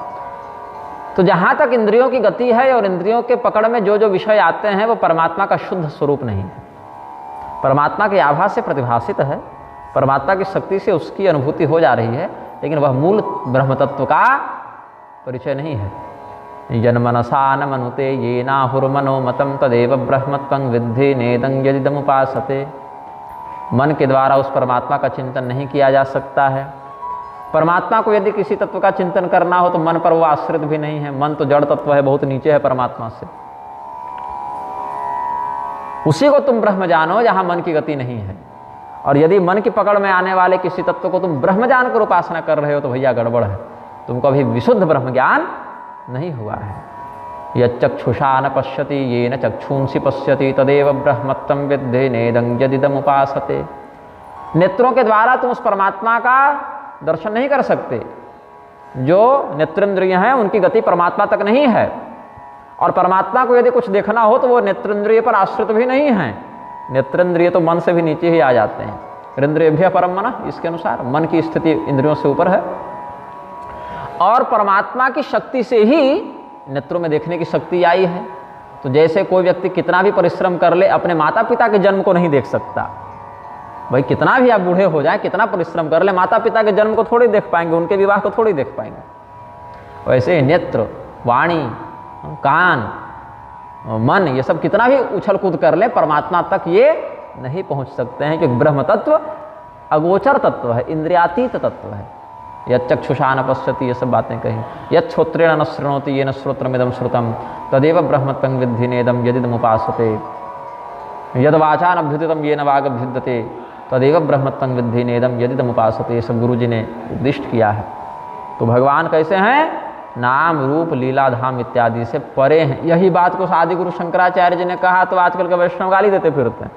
तो जहाँ तक इंद्रियों की गति है और इंद्रियों के पकड़ में जो जो विषय आते हैं वो परमात्मा का शुद्ध स्वरूप नहीं है। परमात्मा के आभास से प्रतिभासित है, परमात्मा की शक्ति से उसकी अनुभूति हो जा रही है, लेकिन वह मूल ब्रह्म तत्व का परिचय नहीं है। जन्मनसा न मनुते येनाहुर्मनो मतम तदेव ब्रह्मत्वं विद्धि नेदं यदिदम उपासते। मन के द्वारा उस परमात्मा का चिंतन नहीं किया जा सकता है। परमात्मा को यदि किसी तत्व का चिंतन करना हो तो मन पर वो आश्रित भी नहीं है। मन तो जड़ तत्व है, बहुत नीचे है परमात्मा से। उसी को तुम ब्रह्म जानो जहां मन की गति नहीं है। और यदि मन की पकड़ में आने वाले किसी तत्व को तुम ब्रह्म जानकर उपासना कर रहे हो तो भैया गड़बड़ है, तुमको अभी विशुद्ध ब्रह्म ज्ञान नहीं हुआ है। यच्चक्षुषा न पश्यति येन चक्षुंसि पश्यति तदेव ब्रह्मत्वं विद्धि नेदं यदिदम उपासते। नेत्रों के द्वारा तुम उस परमात्मा का दर्शन नहीं कर सकते। जो नेत्रेंद्रिय हैं उनकी गति परमात्मा तक नहीं है, और परमात्मा को यदि कुछ देखना हो तो वो नेत्रेंद्रिय पर आश्रित भी नहीं है। नेत्रेंद्रिय तो मन से भी नीचे ही आ जाते हैं। इंद्रियभ्यः परम मनः, इसके अनुसार मन की स्थिति इंद्रियों से ऊपर है, और परमात्मा की शक्ति से ही नेत्रों में देखने की शक्ति आई है। तो जैसे कोई व्यक्ति कितना भी परिश्रम कर ले अपने माता पिता के जन्म को नहीं देख सकता। भाई कितना भी आप बूढ़े हो जाए, कितना परिश्रम कर ले, माता पिता के जन्म को थोड़ी देख पाएंगे, उनके विवाह को थोड़ी देख पाएंगे। वैसे नेत्र, वाणी, कान, मन, ये सब कितना भी उछल कूद कर ले, परमात्मा तक ये नहीं पहुंच सकते हैं, क्योंकि ब्रह्म तत्व अगोचर तत्व है, इंद्रियातीत तत्व है। यत् चक्षुषा न पश्यति, ये सब बातें कही। यत् श्रोत्रेण न शृणोति येन श्रोत्रमिदं श्रुतं तदेव ब्रह्मत्वं विद्धि नेदं यदिदमुपासते। यद वाचा नभ्युदितं येन वागभ्युद्यते तदेव ब्रह्मत्वं विद्धि नेदं यदिदमुपासते। ये सब गुरु जी ने उपदिष्ट किया है। तो भगवान कैसे हैं? नाम रूप लीला धाम इत्यादि से परे हैं। यही बात को आदि गुरु शंकराचार्य जी ने कहा तो आजकल के वैष्णव गाली देते फिरते हैं।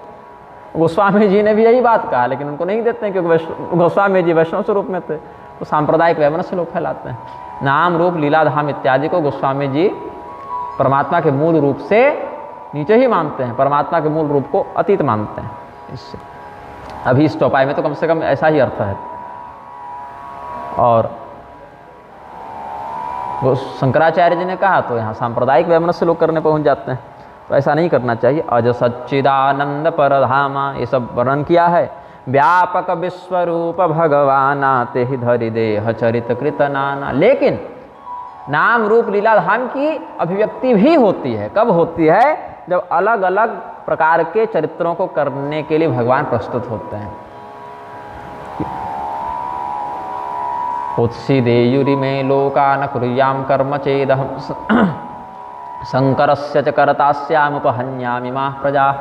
गोस्वामी जी ने भी यही बात कहा, लेकिन उनको नहीं देते हैं क्योंकि गोस्वामी जी वैष्णव स्वरूप में थे। तो सांप्रदायिक वैमनस्य लोग फैलाते हैं। नाम रूप लीला धाम इत्यादि को गोस्वामी जी परमात्मा के मूल रूप से नीचे ही मानते हैं, परमात्मा के मूल रूप को अतीत मानते हैं। इससे अभी इस चौपाई में तो कम से कम ऐसा ही अर्थ है। और वो शंकराचार्य जी ने कहा तो यहाँ सांप्रदायिक वैमनस्य लोग करने पहुँच जाते हैं। तो ऐसा नहीं करना चाहिए। अज सच्चिदानंद परधामा, ये सब वर्णन किया है। व्यापक विश्वरूप भगवाना ते ही धरि देह चरित कृत नाना। लेकिन नाम रूप लीला धाम की अभिव्यक्ति भी होती है। कब होती है? जब अलग अलग प्रकार के चरित्रों को करने के लिए भगवान प्रस्तुत होते हैं। उत्सीदेयुरि में लोका न कुर्याम कर्म चेदहम शंकरस्य च करतास्याम उपहन्यामि माः प्रजा।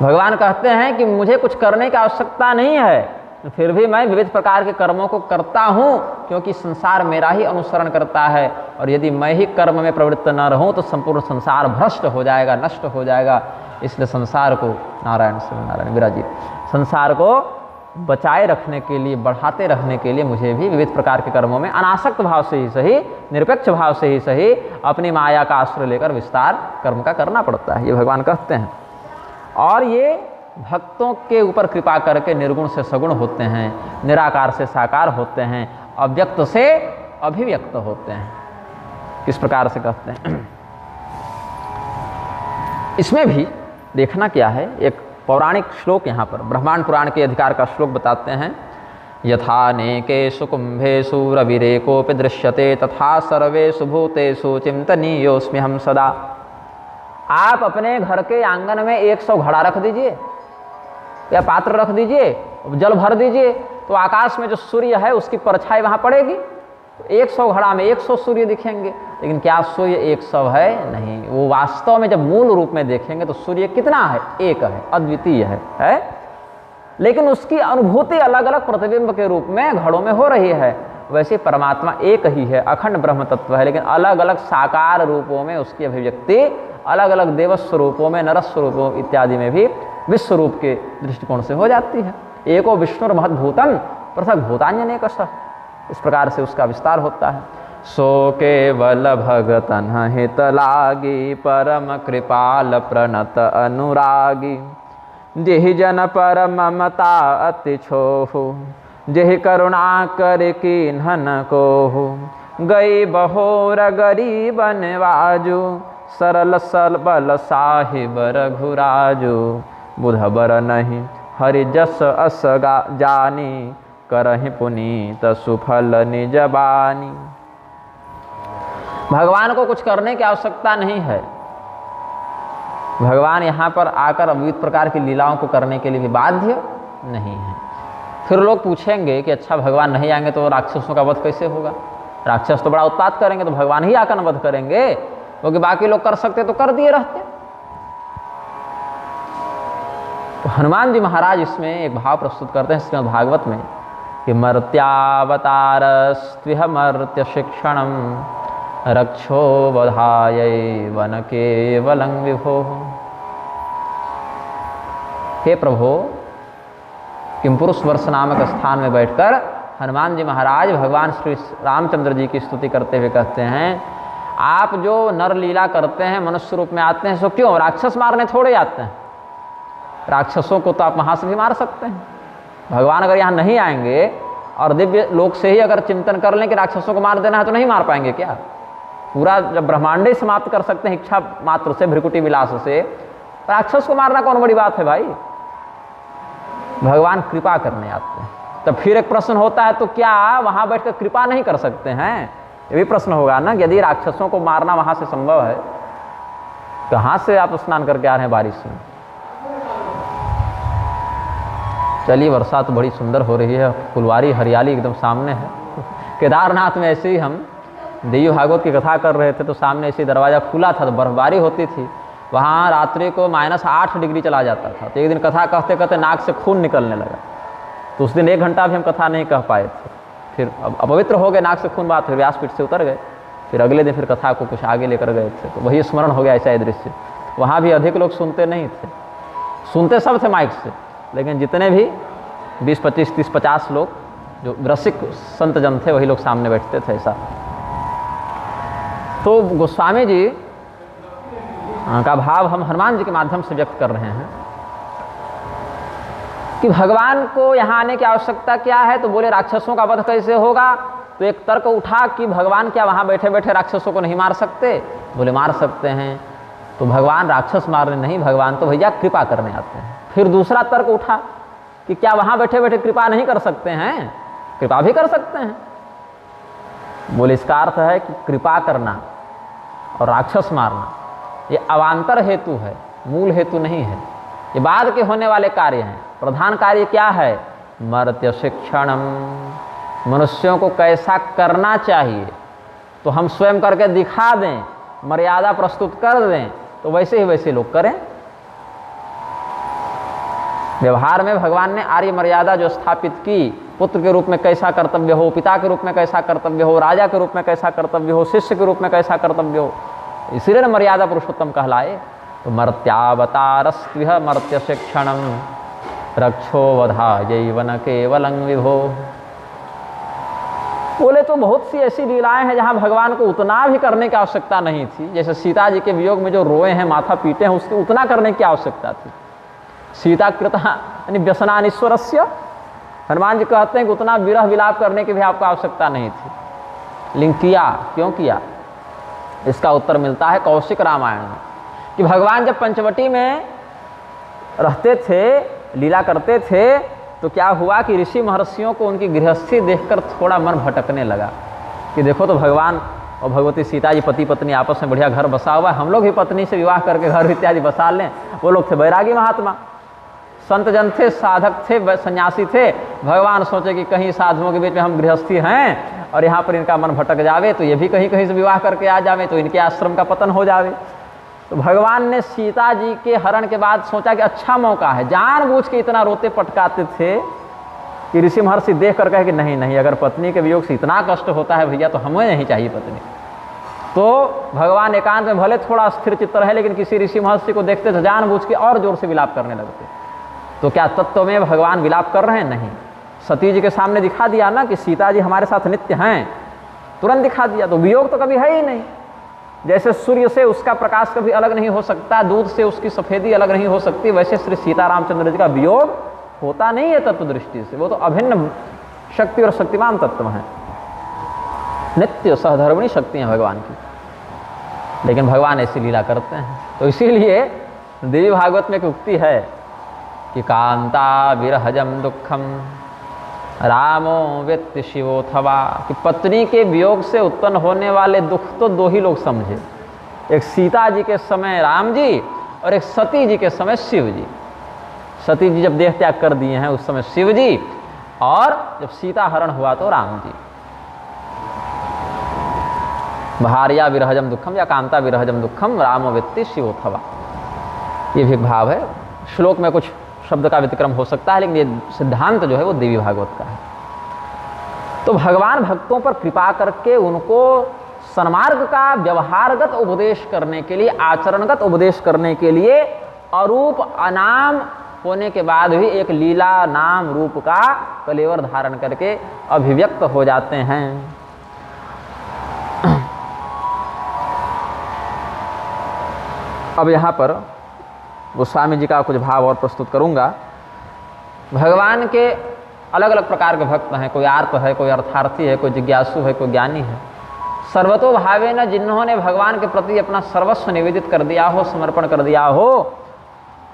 भगवान कहते हैं कि मुझे कुछ करने की आवश्यकता नहीं है, फिर भी मैं विविध प्रकार के कर्मों को करता हूँ, क्योंकि संसार मेरा ही अनुसरण करता है। और यदि मैं ही कर्म में प्रवृत्त न रहूँ तो संपूर्ण संसार भ्रष्ट हो जाएगा, नष्ट हो जाएगा। इसलिए संसार को नारायण श्री नारायण विराजित, संसार को बचाए रखने के लिए, बढ़ाते रखने के लिए मुझे भी विविध प्रकार के कर्मों में अनासक्त भाव से ही सही, निरपेक्ष भाव से ही सही, अपनी माया का आश्रय लेकर विस्तार कर्म का करना पड़ता है। ये भगवान कहते हैं। और ये भक्तों के ऊपर कृपा करके निर्गुण से सगुण होते हैं, निराकार से साकार होते हैं, अव्यक्त से अभिव्यक्त होते हैं। किस प्रकार से कहते हैं? इसमें भी देखना क्या है, एक पौराणिक श्लोक यहाँ पर ब्रह्मांड पुराण के अधिकार का श्लोक बताते हैं। यथा नेकेषु कुंभेषु रविरेकोऽपि दृश्यते तथा सर्वेषु भूतेषु चिंतनीयोऽस्म्यहं सदा। आप अपने घर के आंगन में 100 घड़ा रख दीजिए या पात्र रख दीजिए, जल भर दीजिए, तो आकाश में जो सूर्य है उसकी परछाई वहाँ पड़ेगी। तो 100 घड़ा में 100 सूर्य दिखेंगे, लेकिन क्या सूर्य 100 है? नहीं। वो वास्तव में जब मूल रूप में देखेंगे तो सूर्य कितना है? एक है, अद्वितीय है? लेकिन उसकी अनुभूति अलग अलग प्रतिबिंब के रूप में घड़ों में हो रही है। वैसे परमात्मा एक ही है, अखंड ब्रह्म तत्व है, लेकिन अलग अलग साकार रूपों में उसकी अभिव्यक्ति अलग अलग देवस्वरूपों में, नरस्वरूपों इत्यादि में भी विश्वरूप के दृष्टिकोण से हो जाती है। एको विष्णुर्महद्भूतम पृथक भूतान्यनेकशः, इस प्रकार से उसका विस्तार होता है। सो केवल भगतन हित लागी परम कृपाल प्रणत अनुरागी। जेहि जन पर ममता अति छोहु जेहि करुणा कर कीन्हन कोहु। गई बहोर गरीबन वाजू सरल सबल साहिब रघुराजू। बुधबर नहीं हरि जस अस जानी करहि पुनीत सुफल निज बानी। भगवान को कुछ करने की आवश्यकता नहीं है। भगवान यहाँ पर आकर विविध प्रकार की लीलाओं को करने के लिए भी बाध्य नहीं है। फिर लोग पूछेंगे कि अच्छा भगवान नहीं आएंगे तो राक्षसों का वध कैसे होगा? राक्षस तो बड़ा उत्पात करेंगे तो भगवान ही आकर वध करेंगे, क्योंकि बाकी लोग कर सकते तो कर दिए रहते। तो हनुमान जी महाराज इसमें एक भाव प्रस्तुत करते हैं श्रीमद् भागवत में कि मर्त्यावतारस्त्विह मर्त्य शिक्षणम रक्षो बधायै वन केवलं विभो। हे प्रभो, किमपुरुष वर्ष नामक स्थान में बैठकर हनुमान जी महाराज भगवान श्री रामचंद्र जी की स्तुति करते हुए कहते हैं, आप जो नर लीला करते हैं, मनुष्य रूप में आते हैं, सो क्यों राक्षस मारने थोड़े आते हैं? राक्षसों को तो आप वहाँ से भी मार सकते हैं। भगवान अगर यहाँ नहीं आएंगे और दिव्य लोक से ही अगर चिंतन कर लें कि राक्षसों को मार देना है तो नहीं मार पाएंगे क्या? पूरा जब ब्रह्मांड ही समाप्त कर सकते हैं इच्छा मात्र से, भ्रिकुटी विलास से, राक्षस को मारना कौन बड़ी बात है भाई? भगवान कृपा करने आते हैं। तब फिर एक प्रश्न होता है, तो क्या वहाँ बैठकर कृपा नहीं कर सकते हैं? ये भी प्रश्न होगा ना, यदि राक्षसों को मारना वहाँ से संभव है कहाँ से आप स्नान करके आ रहे हैं बारिश में? चलिए, बरसात बड़ी सुंदर हो रही है, फुलवारी हरियाली एकदम सामने है। केदारनाथ में ऐसे ही हम देवी भागवत की कथा कर रहे थे तो सामने ऐसे दरवाज़ा खुला था तो बर्फबारी होती थी, वहाँ रात्रि को -8 डिग्री चला जाता था। तो एक दिन कथा कहते कहते नाक से खून निकलने लगा, तो उस दिन 1 घंटा भी हम कथा नहीं कह पाए थे। फिर अपवित्र हो गए, नाक से खून बात, फिर व्यासपीठ से उतर गए। फिर अगले दिन फिर कथा को कुछ आगे लेकर गए थे, तो वही स्मरण हो गया ऐसा ही दृश्य। वहाँ भी अधिक लोग सुनते नहीं थे, सुनते सब थे माइक से, लेकिन जितने भी 20, 25, 30, 50 लोग जो रसिक संत जन थे वही लोग सामने बैठते थे ऐसा। तो गोस्वामी जी का भाव हम हनुमान जी के माध्यम से व्यक्त कर रहे हैं कि भगवान को यहाँ आने की आवश्यकता क्या है। तो बोले राक्षसों का वध कैसे होगा? तो एक तर्क उठा कि भगवान क्या वहाँ बैठे बैठे राक्षसों को नहीं मार सकते? बोले मार सकते हैं। तो भगवान राक्षस मारने नहीं, भगवान तो भैया कृपा करने आते हैं। फिर दूसरा तर्क उठा कि क्या वहाँ बैठे बैठे कृपा नहीं कर सकते हैं? कृपा भी कर सकते हैं। बोले इसका अर्थ है कि कृपा करना और राक्षस मारना ये अवान्तर हेतु है, मूल हेतु नहीं है। ये बाद के होने वाले कार्य हैं। प्रधान कार्य क्या है? मर्त्य शिक्षणम, मनुष्यों को कैसा करना चाहिए तो हम स्वयं करके दिखा दें, मर्यादा प्रस्तुत कर दें, तो वैसे ही वैसे लोग करें। व्यवहार में भगवान ने आर्य मर्यादा जो स्थापित की, पुत्र के रूप में कैसा कर्तव्य हो, पिता के रूप में कैसा कर्तव्य हो, राजा के रूप में कैसा कर्तव्य हो, शिष्य के रूप में कैसा कर्तव्य हो, इसीलिए मर्यादा पुरुषोत्तम कहलाए। तो मर्त्यावतारस्त्विह मर्त्य शिक्षणम रक्षो वधा जैवन केवलं विभो। बोले तो बहुत सी ऐसी लीलाएं हैं जहां भगवान को उतना भी करने की आवश्यकता नहीं थी। जैसे सीता जी के वियोग में जो रोए हैं, माथा पीटे हैं, उसकी उतना करने की आवश्यकता थी। सीता कृता यानी व्यसनानीश्वरस्य, हनुमान जी कहते हैं कि उतना विरह विलाप करने की भी आपको आवश्यकता नहीं थी। लिंग किया, क्यों किया? इसका उत्तर मिलता है कौशिक रामायण में कि भगवान जब पंचवटी में रहते थे, लीला करते थे, तो क्या हुआ कि ऋषि महर्षियों को उनकी गृहस्थी देखकर थोड़ा मन भटकने लगा कि देखो तो भगवान और भगवती सीता जी पति पत्नी आपस में बढ़िया घर बसा हुआ है, हम लोग भी पत्नी से विवाह करके घर इत्यादि बसा लें। वो लोग थे बैरागी महात्मा, संत जन थे, साधक थे, सन्यासी थे। भगवान सोचे कि कहीं साधुओं के बीच में हम गृहस्थी हैं और यहाँ पर इनका मन भटक जावे, तो ये भी कहीं कहीं से विवाह करके आ जावे, तो इनके आश्रम का पतन हो जावे। तो भगवान ने सीता जी के हरण के बाद सोचा कि अच्छा मौका है, जानबूझ के इतना रोते पटकाते थे कि ऋषि महर्षि देख कर कहे कि नहीं नहीं, अगर पत्नी के वियोग से इतना कष्ट होता है भैया तो हमें नहीं चाहिए पत्नी। तो भगवान एकांत में भले थोड़ा स्थिर चित्त है, लेकिन किसी ऋषि महर्षि को देखते थे जानबूझ के और जोर से विलाप करने लगते। तो क्या तत्व में भगवान विलाप कर रहे हैं? नहीं। सती जी के सामने दिखा दिया ना कि सीता जी हमारे साथ नित्य हैं, तुरंत दिखा दिया। तो वियोग तो कभी है ही नहीं। जैसे सूर्य से उसका प्रकाश कभी अलग नहीं हो सकता, दूध से उसकी सफेदी अलग नहीं हो सकती, वैसे श्री सीतारामचंद्र जी का वियोग होता नहीं है तत्व दृष्टि से। वो तो अभिन्न शक्ति और शक्तिमान तत्व हैं, नित्य सहधर्मिणी शक्ति हैं भगवान की, लेकिन भगवान ऐसी लीला करते हैं। तो इसीलिए देवी भागवत में एक उक्ति है कि कांता विरहजम दुखम रामो वेत्ति शिवोथवा, कि पत्नी के वियोग से उत्पन्न होने वाले दुख तो दो ही लोग समझे, एक सीता जी के समय राम जी और एक सती जी के समय शिव जी। सती जी जब देह त्याग कर दिए हैं उस समय शिव जी, और जब सीता हरण हुआ तो राम जी। भार्या विरहजम दुखम या कांता विरहजम दुखम रामो वेत्ति शिवोथवा, ये भी एक भाव है। श्लोक में कुछ शब्द का व्यतिक्रम हो सकता है, लेकिन ये सिद्धांत जो है वो देवी भागवत का है। तो भगवान भक्तों पर कृपा करके उनको सन्मार्ग का व्यवहारगत उपदेश करने के लिए, आचरणगत उपदेश करने के लिए अरूप अनाम होने के बाद भी एक लीला नाम रूप का कलेवर धारण करके अभिव्यक्त हो जाते हैं। अब यहाँ पर गोस्वामी जी का कुछ भाव और प्रस्तुत करूंगा। भगवान के अलग अलग प्रकार के भक्त हैं, कोई आर्त है, कोई अर्थार्थी है, कोई जिज्ञासु है, कोई ज्ञानी है। सर्वतो भावेन जिन्होंने भगवान के प्रति अपना सर्वस्व निवेदित कर दिया हो, समर्पण कर दिया हो,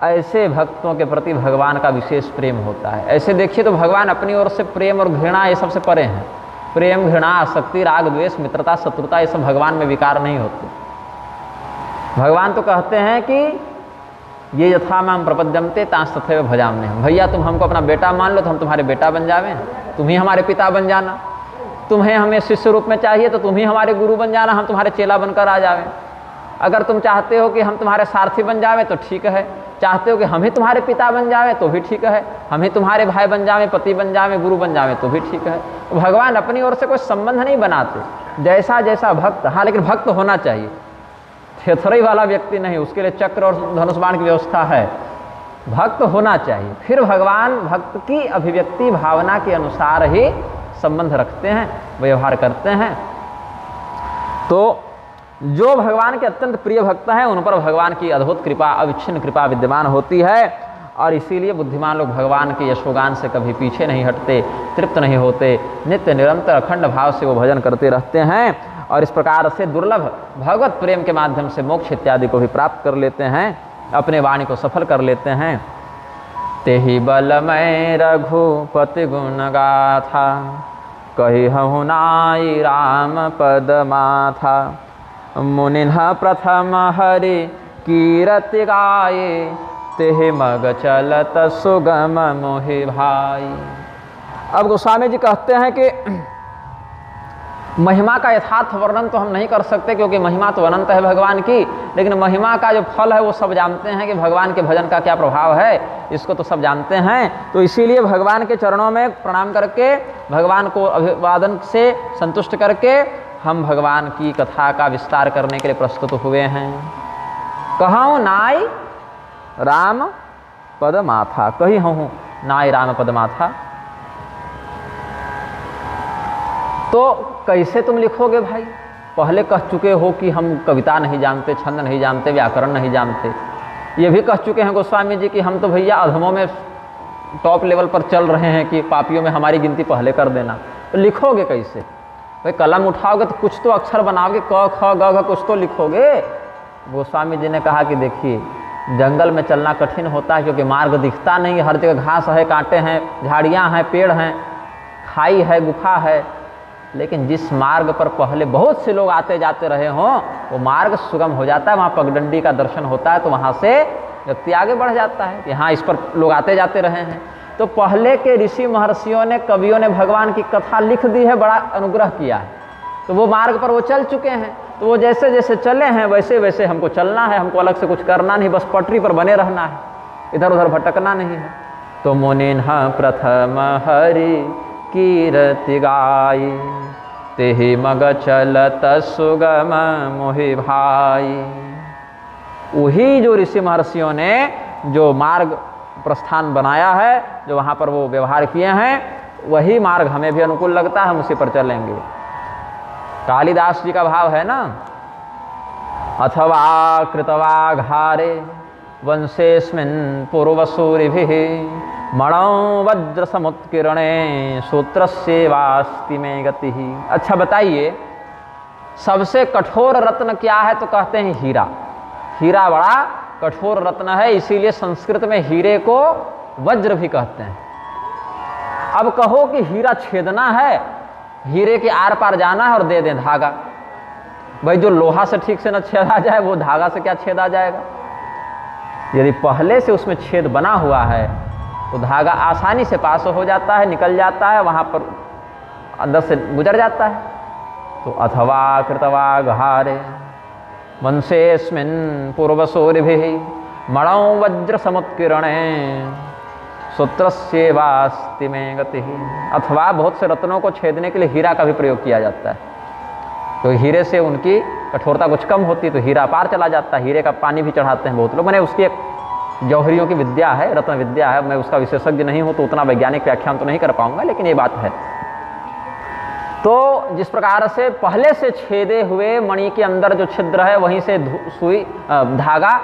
ऐसे भक्तों के प्रति भगवान का विशेष प्रेम होता है। ऐसे देखिए तो भगवान अपनी ओर से प्रेम और घृणा ये सबसे परे हैं। प्रेम, घृणा, आसक्ति, राग, द्वेष, मित्रता, शत्रुता, ये सब भगवान में विकार नहीं होते। भगवान तो कहते हैं कि ये यथा माम प्रपद्यन्ते तांस तथैव भजाम्यहम्। भैया तुम हमको अपना बेटा मान लो तो हम तुम्हारे बेटा बन जावें, तुम ही हमारे पिता बन जाना। तुम्हें हमें शिष्य रूप में चाहिए तो तुम ही हमारे गुरु बन जाना, हम तुम्हारे चेला बनकर आ जावें। अगर तुम चाहते हो कि हम तुम्हारे सारथी बन जावे तो ठीक है, चाहते हो कि हम ही तुम्हारे पिता बन जावे तो भी ठीक है, हम ही तुम्हारे भाई बन जावे, पति बन जावे, गुरु बन जावे तो भी ठीक है। तो भगवान अपनी ओर से कोई संबंध नहीं बनाते, जैसा जैसा भक्त। हाँ, लेकिन भक्त होना चाहिए, थेथरई वाला व्यक्ति नहीं, उसके लिए चक्र और धनुष बाण की व्यवस्था है। भक्त होना चाहिए, फिर भगवान भक्त की अभिव्यक्ति भावना के अनुसार ही संबंध रखते हैं, व्यवहार करते हैं। तो जो भगवान के अत्यंत प्रिय भक्त हैं उन पर भगवान की अद्भुत कृपा, अविच्छिन्न कृपा विद्यमान होती है। और इसीलिए बुद्धिमान लोग भगवान के यशोगान से कभी पीछे नहीं हटते, तृप्त नहीं होते, नित्य निरंतर अखंड भाव से वो भजन करते रहते हैं। और इस प्रकार से दुर्लभ भगवत प्रेम के माध्यम से मोक्ष इत्यादि को भी प्राप्त कर लेते हैं, अपने वाणी को सफल कर लेते हैं। तेहि बलमय रघुपति गुण गाथा, कही हूँ नाई राम पद माथा। मुनिन्ह प्रथम हरि कीरति गाये, तेहि मग चलत सुगम मोहि भाई। अब गोस्वामी जी कहते हैं कि महिमा का यथार्थ वर्णन तो हम नहीं कर सकते, क्योंकि महिमा तो अनंत है भगवान की, लेकिन महिमा का जो फल है वो सब जानते हैं कि भगवान के भजन का क्या प्रभाव है, इसको तो सब जानते हैं। तो इसीलिए भगवान के चरणों में प्रणाम करके, भगवान को अभिवादन से संतुष्ट करके हम भगवान की कथा का विस्तार करने के लिए प्रस्तुत हुए हैं। कहूँ नाई राम पद माथा, कही हूँ नाई राम पद माथा। तो कैसे तुम लिखोगे भाई? पहले कह चुके हो कि हम कविता नहीं जानते, छंद नहीं जानते, व्याकरण नहीं जानते। ये भी कह चुके हैं गोस्वामी जी कि हम तो भैया अधमों में टॉप लेवल पर चल रहे हैं कि पापियों में हमारी गिनती पहले कर देना। तो लिखोगे कैसे भाई? कलम उठाओगे तो कुछ तो अक्षर बनाओगे, क ख ग घ कुछ तो लिखोगे। गोस्वामी जी ने कहा कि देखिए, जंगल में चलना कठिन होता है, क्योंकि मार्ग दिखता नहीं, हर जगह घास है, कांटे हैं, झाड़ियाँ हैं, पेड़ हैं, खाई है, गुफा है। लेकिन जिस मार्ग पर पहले बहुत से लोग आते जाते रहे हों, वो मार्ग सुगम हो जाता है, वहाँ पगडंडी का दर्शन होता है, तो वहाँ से व्यक्ति आगे बढ़ जाता है कि हाँ, इस पर लोग आते जाते रहे हैं। तो पहले के ऋषि महर्षियों ने, कवियों ने भगवान की कथा लिख दी है, बड़ा अनुग्रह किया है, तो वो मार्ग पर वो चल चुके हैं। तो वो जैसे जैसे चले हैं वैसे वैसे हमको चलना है, हमको अलग से कुछ करना नहीं, बस पटरी पर बने रहना है, इधर उधर भटकना नहीं है। तो मुनिन्ह प्रथम हरि कीरति गाई, तेहि मग चलत सुगम मोहि भाई। वही जो ऋषि महर्षियों ने जो मार्ग प्रस्थान बनाया है, जो वहाँ पर वो व्यवहार किए हैं, वही मार्ग हमें भी अनुकूल लगता है, हम उसी पर चलेंगे। कालिदास जी का भाव है ना, अथवा कृतवाघारे वंशेस्मिन् पूर्वसूरिभिः मणौ वज्र समुत्किरणे सूत्रस्यैवास्ति मे गतिः। अच्छा बताइए, सबसे कठोर रत्न क्या है? तो कहते हैं हीरा। हीरा बड़ा कठोर रत्न है, इसीलिए संस्कृत में हीरे को वज्र भी कहते हैं। अब कहो कि हीरा छेदना है, हीरे के आर पार जाना है और दे दें धागा। भाई जो लोहा से ठीक से न छेदा जाए, वो धागा से क्या छेदा जाएगा? यदि पहले से उसमें छेद बना हुआ है तो धागा आसानी से पास हो जाता है, निकल जाता है, वहाँ पर अंदर से गुजर जाता है। तो अथवा कृतवाघारे वंशेस्मिन् पूर्वसूरिभिः मणौ वज्र समुत्किरणे सूत्रस्यैवास्ति मे गतिः। अथवा बहुत से रत्नों को छेदने के लिए हीरा का भी प्रयोग किया जाता है, तो हीरे से उनकी कठोरता कुछ कम होती है, तो हीरा पार चला जाता है। हीरे का पानी भी चढ़ाते हैं बहुत लोग। मैंने उसकी एक जौहरियों की विद्या है, रत्न विद्या है, मैं उसका विशेषज्ञ नहीं हूँ तो उतना वैज्ञानिक व्याख्यान तो नहीं कर पाऊंगा, लेकिन ये बात है। तो जिस प्रकार से पहले से छेदे हुए मणि के अंदर जो छिद्र है, वहीं से सुई धागा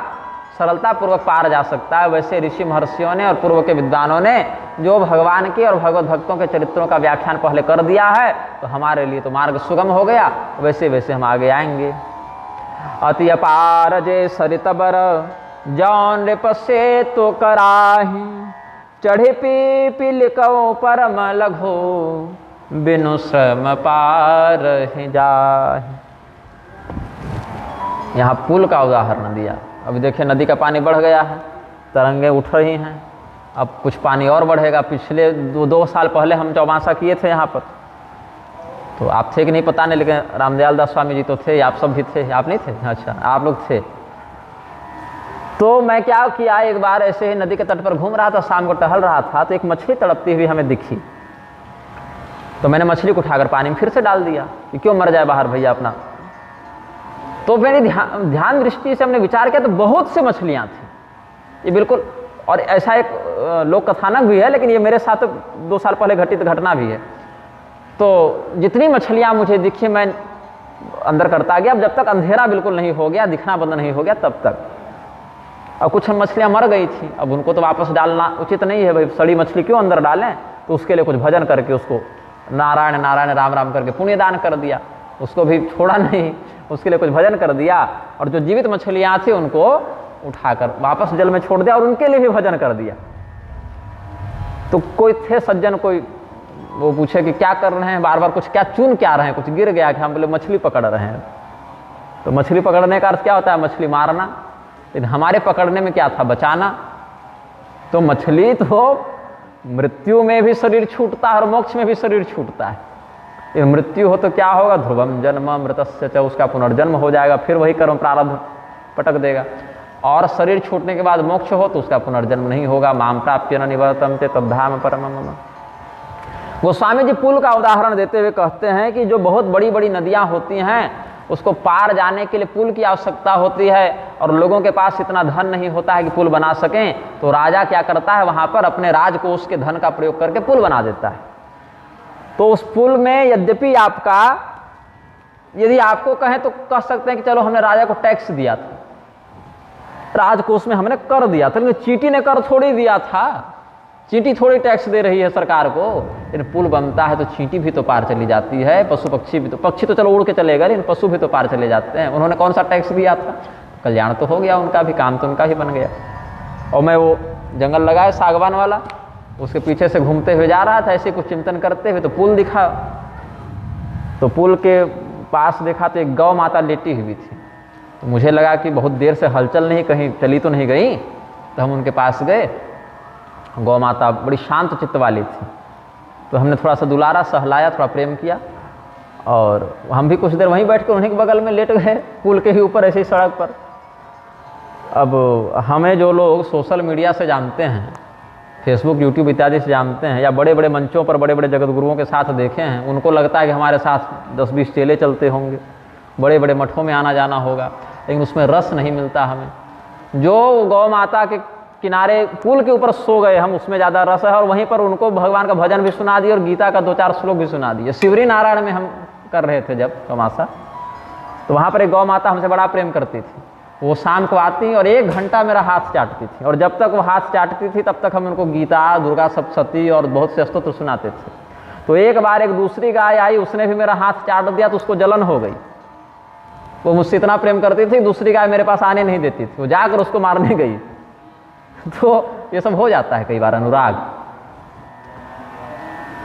सरलता पूर्वक पार जा सकता है, वैसे ऋषि महर्षियों ने और पूर्व के विद्वानों ने जो भगवान के और भगवत भक्तों के चरित्रों का व्याख्यान पहले कर दिया है, तो हमारे लिए तो मार्ग सुगम हो गया, वैसे वैसे हम आगे आएंगे। अति अपार जे सरित बर जौन नृप से तो कराही, चढ़े पीपिलिकौ परम लघु बिनु श्रम पार ही जाहि। यहाँ पुल का उदाहरण दिया। अभी देखिए नदी का पानी बढ़ गया है, तरंगे उठ रही हैं, अब कुछ पानी और बढ़ेगा। पिछले 2 साल पहले हम चौमासा किए थे यहाँ पर, तो आप थे कि नहीं पता नहीं, लेकिन रामदयाल दास स्वामी जी तो थे, आप सब भी थे। आप नहीं थे? अच्छा, आप लोग थे। तो मैं क्या किया, एक बार ऐसे ही नदी के तट पर घूम रहा था, शाम को टहल रहा था, तो एक मछली तड़पती हुई हमें दिखी। तो मैंने मछली को उठाकर पानी में फिर से डाल दिया कि क्यों मर जाए बाहर भैया अपना। तो मेरी ध्यान दृष्टि से हमने विचार किया तो बहुत सी मछलियाँ थी, ये बिल्कुल। और ऐसा एक लोक कथानक भी है, लेकिन ये मेरे साथ 2 साल पहले घटित घटना भी है। तो जितनी मछलियाँ मुझे दिखी मैं अंदर करता गया, अब जब तक अंधेरा बिल्कुल नहीं हो गया, दिखना बंद नहीं हो गया तब तक। अब कुछ मछलियाँ मर गई थी, अब उनको तो वापस डालना उचित नहीं है भाई, सड़ी मछली क्यों अंदर डालें। तो उसके लिए कुछ भजन करके उसको नारायण नारायण राम राम करके पुण्य दान कर दिया, उसको भी छोड़ा नहीं, उसके लिए कुछ भजन कर दिया। और जो जीवित मछलियाँ थी उनको उठाकर वापस जल में छोड़ दिया और उनके लिए भी भजन कर दिया। तो कोई थे सज्जन, कोई वो पूछे कि क्या कर रहे हैं, बार बार कुछ क्या चुन क्या रहे हैं, कुछ गिर गया कि हम बोले मछली पकड़ रहे हैं। तो मछली पकड़ने का अर्थ क्या होता है, मछली मारना, लेकिन हमारे पकड़ने में क्या था, बचाना। तो मछली तो मृत्यु में भी शरीर छूटता है और मोक्ष में भी शरीर छूटता है। ये मृत्यु हो तो क्या होगा, ध्रुवम जन्म मृतस्य च, उसका पुनर्जन्म हो जाएगा, फिर वही कर्म प्रारब्ध पटक देगा। और शरीर छूटने के बाद मोक्ष हो तो उसका पुनर्जन्म नहीं होगा। माम प्राप्य न निवर्तन्ते तद्धाम परमं मम। गोस्वामी जी पुल का उदाहरण देते हुए कहते हैं कि जो बहुत बड़ी बड़ी नदियाँ होती हैं उसको पार जाने के लिए पुल की आवश्यकता होती है, और लोगों के पास इतना धन नहीं होता है कि पुल बना सकें। तो राजा क्या करता है, वहाँ पर अपने राजकोष के धन का प्रयोग करके पुल बना देता है। तो उस पुल में यद्यपि आपका, यदि आपको कहें तो कह सकते हैं कि चलो हमने राजा को टैक्स दिया था, राजकोष में हमने कर दिया था, लेकिन चींटी ने कर थोड़ी दिया था, चींटी थोड़ी टैक्स दे रही है सरकार को। लेकिन पुल बनता है तो चींटी भी तो पार चली जाती है, पशु पक्षी भी तो, पक्षी तो चलो उड़ के चलेगा, लेकिन पशु भी तो पार चले जाते हैं। उन्होंने कौन सा टैक्स दिया था, कल्याण तो हो गया उनका भी, काम तो उनका ही बन गया। और मैं वो जंगल लगा है सागवान वाला, उसके पीछे से घूमते हुए जा रहा था, ऐसे कुछ चिंतन करते हुए, तो पुल दिखा। तो पुल के पास देखा तो एक गौ माता लेटी हुई थी। तो मुझे लगा कि बहुत देर से हलचल नहीं, कहीं चली तो नहीं गई। तो हम उनके पास गए, गौ माता बड़ी शांत चित्त वाली थी। तो हमने थोड़ा सा दुलारा, सहलाया, थोड़ा प्रेम किया, और हम भी कुछ देर वहीं बैठ कर उन्हीं के बगल में लेट गए, पुल के ही ऊपर, ऐसी सड़क पर। अब हमें जो लोग सोशल मीडिया से जानते हैं, फेसबुक यूट्यूब इत्यादि से जानते हैं, या बड़े बड़े मंचों पर बड़े बड़े जगत गुरुओं के साथ देखे हैं, उनको लगता है कि हमारे साथ 10-20 चेले चलते होंगे, बड़े बड़े मठों में आना जाना होगा, लेकिन उसमें रस नहीं मिलता हमें। जो गौ माता के किनारे पुल के ऊपर सो गए हम, उसमें ज़्यादा रस है। और वहीं पर उनको भगवान का भजन भी सुना दिया और गीता का 2-4 श्लोक भी सुना दिए। शिवरी नारायण में हम कर रहे थे जब चौमासा, तो वहाँ पर एक गौ माता हमसे बड़ा प्रेम करती थी। वो शाम को आती और 1 घंटा मेरा हाथ चाटती थी, और जब तक वो हाथ चाटती थी तब तक हम उनको गीता, दुर्गा सप्तशती और बहुत से स्तोत्र सुनाते थे। तो एक बार एक दूसरी गाय आई, उसने भी मेरा हाथ चाट दिया, तो उसको जलन हो गई। वो मुझसे इतना प्रेम करती थी, दूसरी गाय मेरे पास आने नहीं देती थी, वो जाकर उसको मारने गई। तो ये सब हो जाता है कई बार, अनुराग।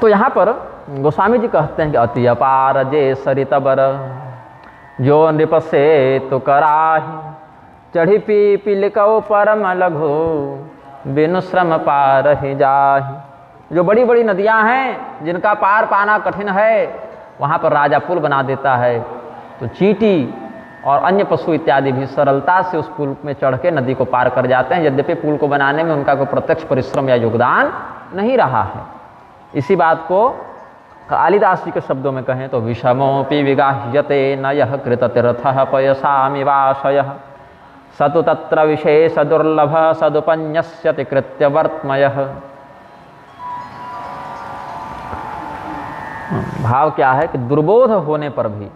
तो यहाँ पर गोस्वामी जी कहते हैं कि अति अपार जे सरितबर, जो नृप से तो कराही, चढ़ी पी पिलकौ परम लघु, बिनु श्रम पार ही जाही। जो बड़ी बड़ी नदियाँ हैं जिनका पार पाना कठिन है, वहाँ पर राजा पुल बना देता है। तो चींटी और अन्य पशु इत्यादि भी सरलता से उस पुल में चढ़ के नदी को पार कर जाते हैं, यद्यपि पुल को बनाने में उनका कोई प्रत्यक्ष परिश्रम या योगदान नहीं रहा है। इसी बात को कालिदास जी के शब्दों में कहें तो विषमोपि विगाह्यते न यः कृततीर्थः पयसामिवाशयः, सतु तत्र विशेष दुर्लभ सदुपन्यस्यति कृत्य वर्त्मयः। भाव क्या है कि दुर्बोध होने पर भी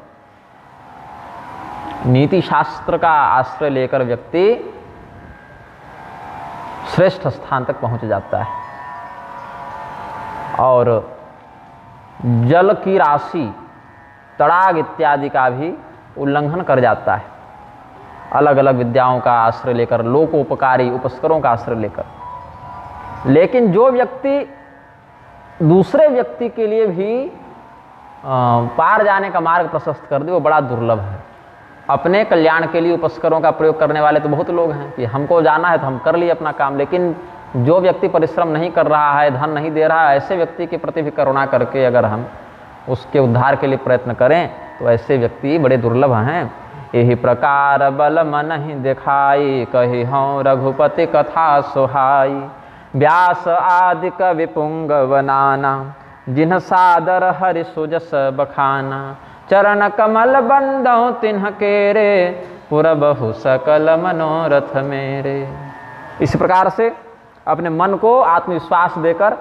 नीति शास्त्र का आश्रय लेकर व्यक्ति श्रेष्ठ स्थान तक पहुंच जाता है, और जल की राशि, तड़ाग इत्यादि का भी उल्लंघन कर जाता है, अलग अलग विद्याओं का आश्रय लेकर, लोकोपकारी उपस्करों का आश्रय लेकर। लेकिन जो व्यक्ति दूसरे व्यक्ति के लिए भी पार जाने का मार्ग प्रशस्त कर दे, वो बड़ा दुर्लभ है। अपने कल्याण के लिए उपस्करों का प्रयोग करने वाले तो बहुत लोग हैं कि हमको जाना है तो हम कर लिए अपना काम, लेकिन जो व्यक्ति परिश्रम नहीं कर रहा है, धन नहीं दे रहा है, ऐसे व्यक्ति के प्रति भी करुणा करके अगर हम उसके उद्धार के लिए प्रयत्न करें तो ऐसे व्यक्ति बड़े दुर्लभ हैं। यही प्रकार बल मन ही दिखाई, कही हूँ रघुपति कथा सुहाई। व्यास आदि कवि पुंगव नाना, जिन्ह सादर हरि सुजस बखाना। चरण कमल बंदौ तिन्ह केरे, पुर बहु सकल मनोरथ मेरे। इस प्रकार से अपने मन को आत्मविश्वास देकर,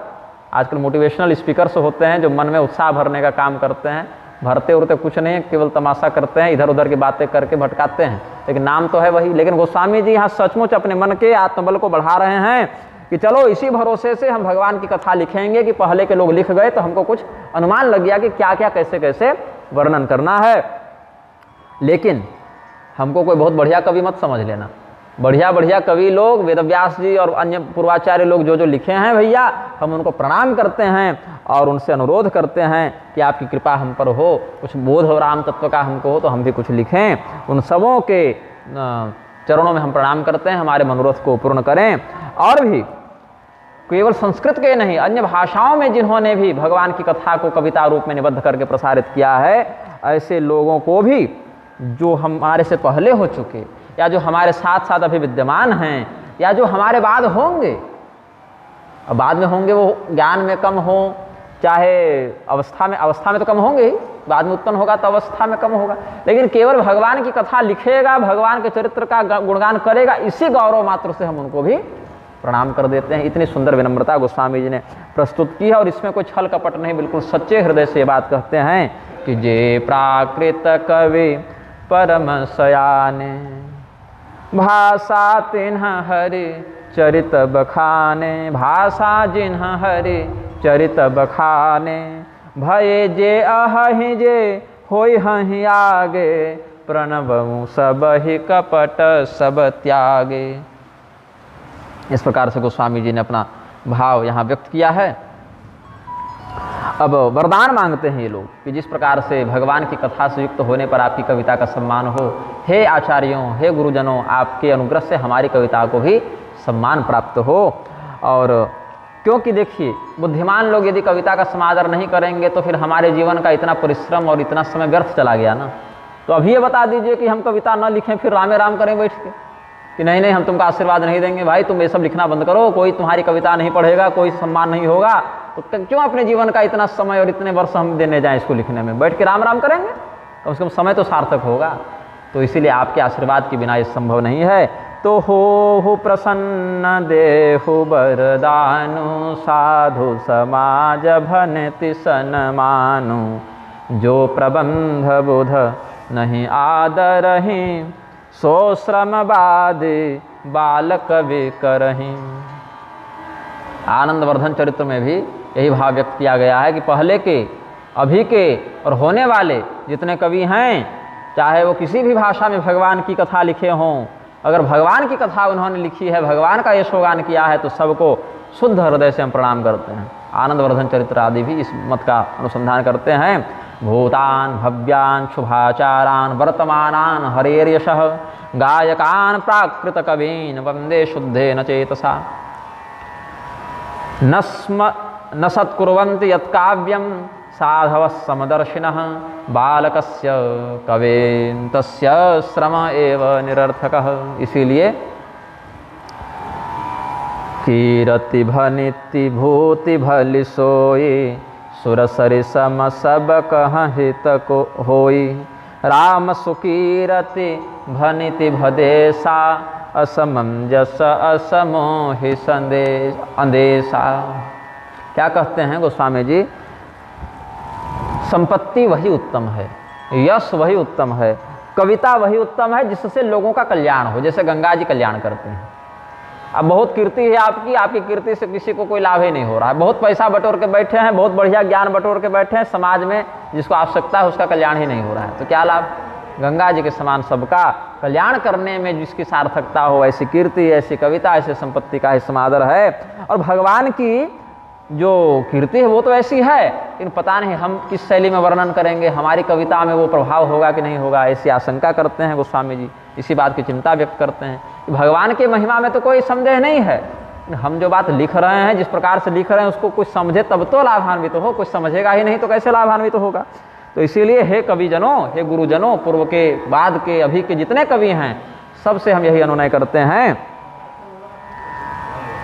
आजकल मोटिवेशनल स्पीकर्स होते हैं जो मन में उत्साह भरने का काम करते हैं, भरते उड़ते कुछ नहीं, केवल तमाशा करते हैं, इधर उधर की बातें करके भटकाते हैं, लेकिन नाम तो है वही। लेकिन गोस्वामी जी यहाँ सचमुच अपने मन के आत्मबल को बढ़ा रहे हैं कि चलो इसी भरोसे से हम भगवान की कथा लिखेंगे कि पहले के लोग लिख गए तो हमको कुछ अनुमान लग गया कि क्या क्या कैसे कैसे वर्णन करना है। लेकिन हमको कोई बहुत बढ़िया कवि मत समझ लेना। बढ़िया बढ़िया कवि लोग, वेदव्यास जी और अन्य पूर्वाचार्य लोग जो जो लिखे हैं भैया, हम उनको प्रणाम करते हैं और उनसे अनुरोध करते हैं कि आपकी कृपा हम पर हो, कुछ बोध हो राम तत्व का हमको हो तो हम भी कुछ लिखें। उन सबों के चरणों में हम प्रणाम करते हैं, हमारे मनोरथ को पूर्ण करें। और भी केवल संस्कृत के नहीं, अन्य भाषाओं में जिन्होंने भी भगवान की कथा को कविता रूप में निबद्ध करके प्रसारित किया है, ऐसे लोगों को भी जो हमारे से पहले हो चुके या जो हमारे साथ साथ अभी विद्यमान हैं या जो हमारे बाद होंगे, अब बाद में होंगे वो ज्ञान में कम हो, चाहे अवस्था में तो कम होंगे ही, बाद में उत्पन्न होगा तो अवस्था में कम होगा, लेकिन केवल भगवान की कथा लिखेगा, भगवान के चरित्र का गुणगान करेगा, इसी गौरव मात्र से हम उनको भी प्रणाम कर देते हैं। इतनी सुंदर विनम्रता गोस्वामी जी ने प्रस्तुत की है और इसमें कोई छल कपट नहीं, बिल्कुल सच्चे हृदय से ये बात कहते हैं कि जे प्राकृत कवि परम सयाने, भाषा तिन्ह हरि चरित बखाने। भाषा जिन्ह हरि चरित बखाने, भये जे अहि जे होई हहि आगे। प्रणवमु सब ही कपट सब त्यागे। इस प्रकार से गोस्वामी जी ने अपना भाव यहाँ व्यक्त किया है। अब वरदान मांगते हैं ये लोग कि जिस प्रकार से भगवान की कथा से युक्त होने पर आपकी कविता का सम्मान हो, हे आचार्यों, हे गुरुजनों, आपके अनुग्रह से हमारी कविता को भी सम्मान प्राप्त हो। और क्योंकि देखिए, बुद्धिमान लोग यदि कविता का समादर नहीं करेंगे तो फिर हमारे जीवन का इतना परिश्रम और इतना समय व्यर्थ चला गया ना। तो अभी ये बता दीजिए कि हम कविता न लिखें, फिर रामे राम करें बैठ के कि नहीं हम तुमको आशीर्वाद नहीं देंगे, भाई तुम ये सब लिखना बंद करो, कोई तुम्हारी कविता नहीं पढ़ेगा, कोई सम्मान नहीं होगा, तो क्यों अपने जीवन का इतना समय और इतने वर्ष हम देने जाएं इसको लिखने में? बैठ के राम राम करेंगे, कम से कम समय तो सार्थक होगा। तो इसीलिए आपके आशीर्वाद के बिना ये संभव नहीं है। तो हो प्रसन्न देहु बरदानु, साधु समाज भनति सन्मानु। जो प्रबंध बुध नहीं आदरहि, सो श्रम बादे बाल कवि करहीं। आनंद वर्धन चरित्र में भी यही भाव व्यक्त किया गया है कि पहले के, अभी के और होने वाले जितने कवि हैं, चाहे वो किसी भी भाषा में भगवान की कथा लिखे हों, अगर भगवान की कथा उन्होंने लिखी है, भगवान का यशोगान किया है, तो सबको शुद्ध हृदय से हम प्रणाम करते हैं। आनंद वर्धन चरित्र आदि भी इस मत का अनुसंधान करते हैं। भूतान भव्यान शुभाचारान वर्तमानान हरेर्यशः, गायकान प्राकृत कवीन वंदे शुद्धे न चेतसा। न सत्कुर्वन्ति यत्काव्यं साधवः समदर्शिनः, बालकस्य कवेन तस्य श्रम एव निरर्थकः। इसीलिए कीरति भनिति भूति भलि सोई, सुर सरि सम सब कह हित को होई। राम सुकीरति भनिति भदेशा, असमंजस असमोहि संदेश अंदेशा। क्या कहते हैं गोस्वामी जी? संपत्ति वही उत्तम है, यश वही उत्तम है, कविता वही उत्तम है जिससे लोगों का कल्याण हो, जैसे गंगा जी कल्याण करते हैं। अब बहुत कीर्ति है आपकी कीर्ति से किसी को कोई लाभ ही नहीं हो रहा है। बहुत पैसा बटोर के बैठे हैं, बहुत बढ़िया ज्ञान बटोर के बैठे हैं, समाज में जिसको आवश्यकता है उसका कल्याण ही नहीं हो रहा है, तो क्या लाभ? गंगा जी के समान सबका कल्याण करने में जिसकी सार्थकता हो, ऐसी कीर्ति, ऐसी कविता, ऐसी संपत्ति का ही समादर है। और भगवान की जो कीर्ति है वो तो ऐसी है, लेकिन पता नहीं हम किस शैली में वर्णन करेंगे, हमारी कविता में वो प्रभाव होगा कि नहीं होगा, ऐसी आशंका करते हैं गोस्वामी जी। इसी बात की चिंता व्यक्त करते हैं कि भगवान के महिमा में तो कोई संदेह नहीं है, हम जो बात लिख रहे हैं, जिस प्रकार से लिख रहे हैं, उसको कुछ समझे तब तो लाभान्वित हो, कुछ समझेगा ही नहीं तो कैसे लाभान्वित होगा। तो इसीलिए हे कविजनों, हे गुरुजनों, पूर्व के, बाद के, अभी के जितने कवि हैं, सबसे हम यही अनुनय करते हैं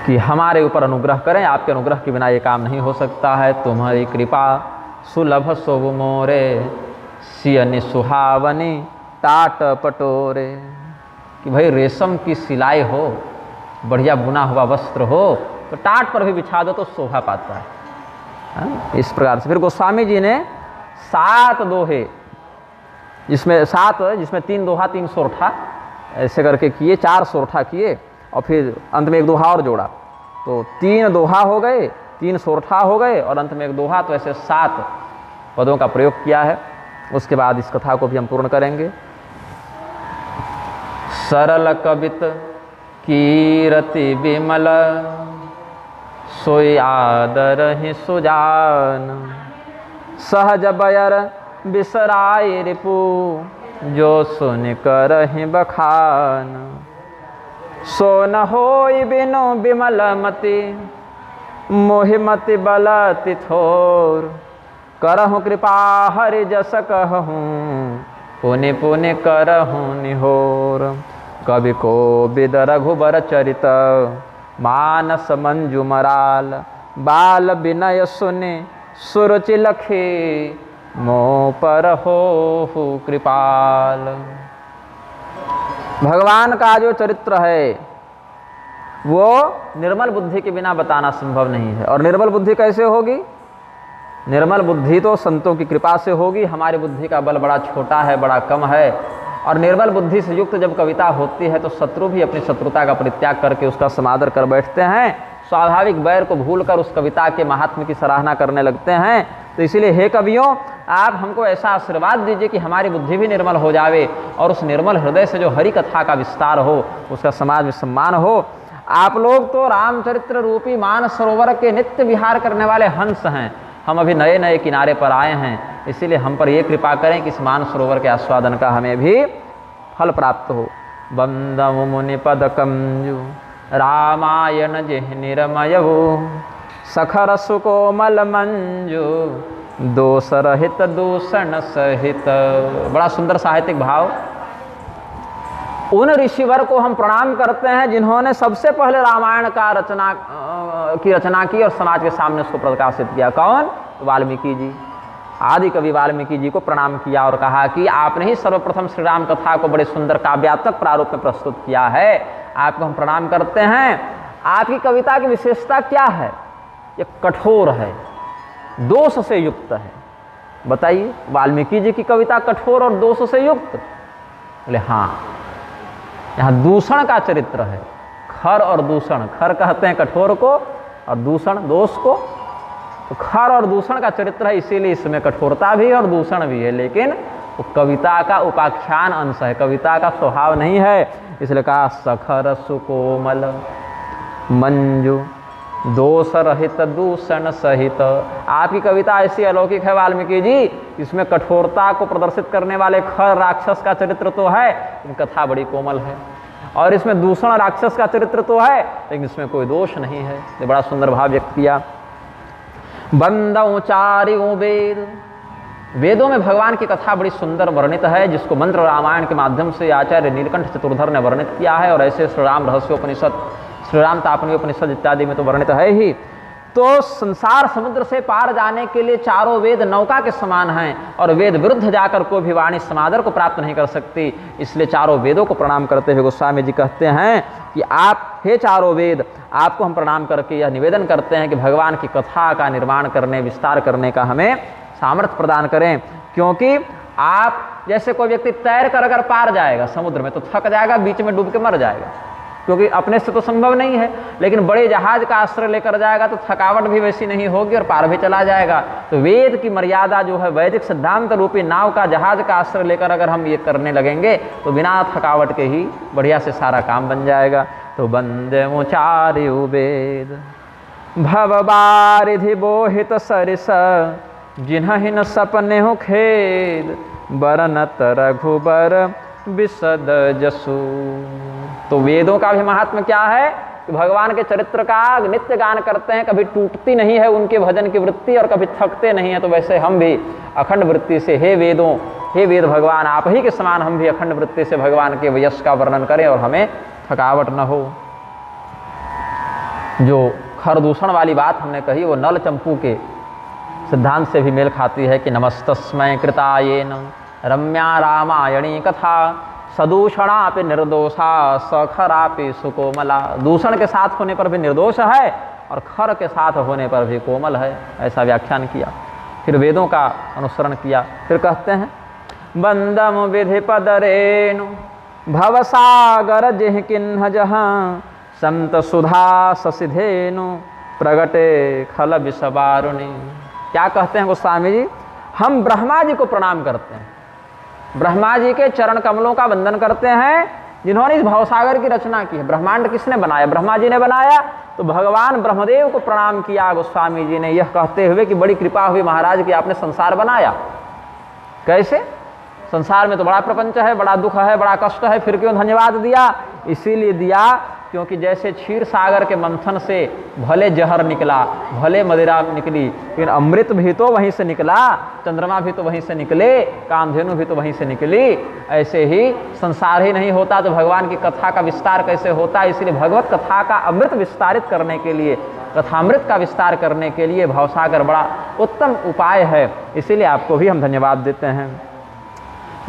कि हमारे ऊपर अनुग्रह करें, आपके अनुग्रह के बिना ये काम नहीं हो सकता है। तुम्हारी कृपा सुलभ सोग मोरे, सियनि सुहावनी टाट पटोरे, कि भाई रेशम की सिलाई हो, बढ़िया बुना हुआ वस्त्र हो, तो टाट पर भी बिछा दो तो शोभा पाता है। इस प्रकार से फिर गोस्वामी जी ने 7 दोहे, जिसमें 3 दोहा 3 सोरठा ऐसे करके किए, 4 सोरठा किए और फिर अंत में एक दोहा और जोड़ा, तो 3 दोहा हो गए, 3 सोरठा हो गए और अंत में एक दोहा, तो ऐसे 7 पदों का प्रयोग किया है। उसके बाद इस कथा को भी हम पूर्ण करेंगे। सरल कवित कीरति विमल, सोई आदर ही सुजान, सहज बयर बिसराय रिपु, जो सुन कर ही बखान, सो न होई बिनु बिमल मति, मोहिमति बल तिथोर, करहु कृपा हरि जस कहूँ, पुनि पुनि करहु निहोर, कवि को बिद रघुबर चरित, मानस मंजू मराल, बाल विनय सुने सुरुचि लखे, मोह पर हो कृपाल। भगवान का जो चरित्र है वो निर्मल बुद्धि के बिना बताना संभव नहीं है। और निर्मल बुद्धि कैसे होगी? निर्मल बुद्धि तो संतों की कृपा से होगी। हमारी बुद्धि का बल बड़ा छोटा है, बड़ा कम है। और निर्मल बुद्धि से युक्त जब कविता होती है तो शत्रु भी अपनी शत्रुता का परित्याग करके उसका समादर कर बैठते हैं, स्वाभाविक वैर को भूलकर उस कविता के महात्म्य की सराहना करने लगते हैं। तो इसीलिए हे कवियों, आप हमको ऐसा आशीर्वाद दीजिए कि हमारी बुद्धि भी निर्मल हो जावे और उस निर्मल हृदय से जो हरि कथा का विस्तार हो, उसका समाज में सम्मान हो। आप लोग तो रामचरित्र रूपी मानस सरोवर के नित्य विहार करने वाले हंस हैं। हम अभी नए नए किनारे पर आए हैं, इसीलिए हम पर ये कृपा करें कि इस मानस सरोवर के आस्वादन का हमें भी फल प्राप्त हो। बंदमु मुनि पद कंजु, रामायण जिह निरमयवो, सखर सुकोमल मंजु, दोष रहित दूषण सहित। बड़ा सुंदर साहित्यिक भाव। उन ऋषिवर को हम प्रणाम करते हैं जिन्होंने सबसे पहले रामायण का रचना की और समाज के सामने उसको प्रकाशित किया। कौन? वाल्मीकि जी। आदि कवि वाल्मीकि जी को प्रणाम किया और कहा कि आपने ही सर्वप्रथम श्री राम कथा को बड़े सुंदर काव्यात्मक प्रारूप में प्रस्तुत किया है, आपको हम प्रणाम करते हैं। आपकी कविता की विशेषता क्या है? ये कठोर है, दोष से युक्त है। बताइए, वाल्मीकि जी की कविता कठोर और दोष से युक्त? बोले हाँ, यहाँ दूषण का चरित्र है। खर और दूषण, खर कहते हैं कठोर को और दूषण दोष को। तो खर और दूषण का चरित्र है, इसीलिए इसमें कठोरता भी है और दूषण भी है, लेकिन वो कविता का उपाख्यान अंश है, कविता का स्वभाव नहीं है। इसलिए कहा सखर सुकोमल मंजू, दोष रहित दूषण सहित। आपकी कविता ऐसी अलौकिक है वाल्मीकि जी, इसमें कठोरता को प्रदर्शित करने वाले खर राक्षस का चरित्र तो है, लेकिन कथा बड़ी कोमल है। और इसमें दूषण राक्षस का चरित्र तो है, लेकिन इसमें कोई दोष नहीं है। ये बड़ा सुंदर भाव व्यक्त किया। बंदौ चारियों वेद, वेदों में भगवान की कथा बड़ी सुंदर वर्णित है, जिसको मंत्र रामायण के माध्यम से आचार्य नीलकंठ चतुर्धर ने वर्णित किया है। और ऐसे श्री राम रहस्योपनिषद, श्री राम तापनीयोपनिषद इत्यादि में तो वर्णित है ही। तो संसार समुद्र से पार जाने के लिए चारों वेद नौका के समान हैं और वेद विरुद्ध जाकर कोई भी वाणी समादर को प्राप्त नहीं कर सकती। इसलिए चारों वेदों को प्रणाम करते हुए गोस्वामी जी कहते हैं कि आप हे चारों वेद, आपको हम प्रणाम करके यह निवेदन करते हैं कि भगवान की कथा का निर्माण करने, विस्तार करने का हमें सामर्थ्य प्रदान करें। क्योंकि आप जैसे कोई व्यक्ति तैर कर अगर पार जाएगा समुद्र में तो थक जाएगा, बीच में डूब के मर जाएगा, क्योंकि अपने से तो संभव नहीं है। लेकिन बड़े जहाज का आश्रय लेकर जाएगा तो थकावट भी वैसी नहीं होगी और पार भी चला जाएगा। तो वेद की मर्यादा जो है, वैदिक सिद्धांत रूपी नाव का, जहाज का आश्रय लेकर अगर हम ये करने लगेंगे तो बिना थकावट के ही बढ़िया से सारा काम बन जाएगा। तो वंदे चार्यु वेद, भवबारिधि बोहित सरिस जिन्हि न सपने हो खेद बरनत रघुबर विशद जसु। तो वेदों का भी महात्मा क्या है कि भगवान के चरित्र का नित्य गान करते हैं, कभी टूटती नहीं है उनके भजन की वृत्ति और कभी थकते नहीं है। तो वैसे हम भी अखंड वृत्ति से हे वेदों, हे वेद भगवान, आप ही के समान हम भी अखंड वृत्ति से भगवान के यश का वर्णन करें और हमें थकावट न हो। जो खरदूषण वाली बात हमने कही वो नल चंपू के सिद्धांत से भी मेल खाती है कि नमस्तस्मै कृतायेन रम्या रामायणी कथा सदूषणापि निर्दोषा सखरापि सुकोमला। दूषण के साथ होने पर भी निर्दोष है और खर के साथ होने पर भी कोमल है, ऐसा व्याख्यान किया। फिर वेदों का अनुसरण किया। फिर कहते हैं बंदम विधि पदरेणु भवसागर जिह किन्ह जहाँ संत सुधा ससिधेनु प्रगटे खल विषवारुणी। क्या कहते हैं गोस्वामी जी? हम ब्रह्मा जी को प्रणाम करते हैं, ब्रह्मा जी के चरण कमलों का वंदन करते हैं जिन्होंने इस भवसागर की रचना की है। ब्रह्मांड किसने बनाया? ब्रह्मा जी ने बनाया। तो भगवान ब्रह्मदेव को प्रणाम किया गोस्वामी जी ने, यह कहते हुए कि बड़ी कृपा हुई महाराज कि आपने संसार बनाया। कैसे? संसार में तो बड़ा प्रपंच है, बड़ा दुख है, बड़ा कष्ट है, फिर क्यों धन्यवाद दिया? इसीलिए दिया क्योंकि जैसे क्षीर सागर के मंथन से भले जहर निकला, भले मदिरा निकली, लेकिन अमृत भी तो वहीं से निकला, चंद्रमा भी तो वहीं से निकले, कामधेनु भी तो वहीं से निकली। ऐसे ही संसार ही नहीं होता तो भगवान की कथा का विस्तार कैसे होता? इसलिए भगवत कथा का अमृत विस्तारित करने के लिए, कथामृत का विस्तार करने के लिए भवसागर बड़ा उत्तम उपाय है। इसीलिए आपको भी हम धन्यवाद देते हैं।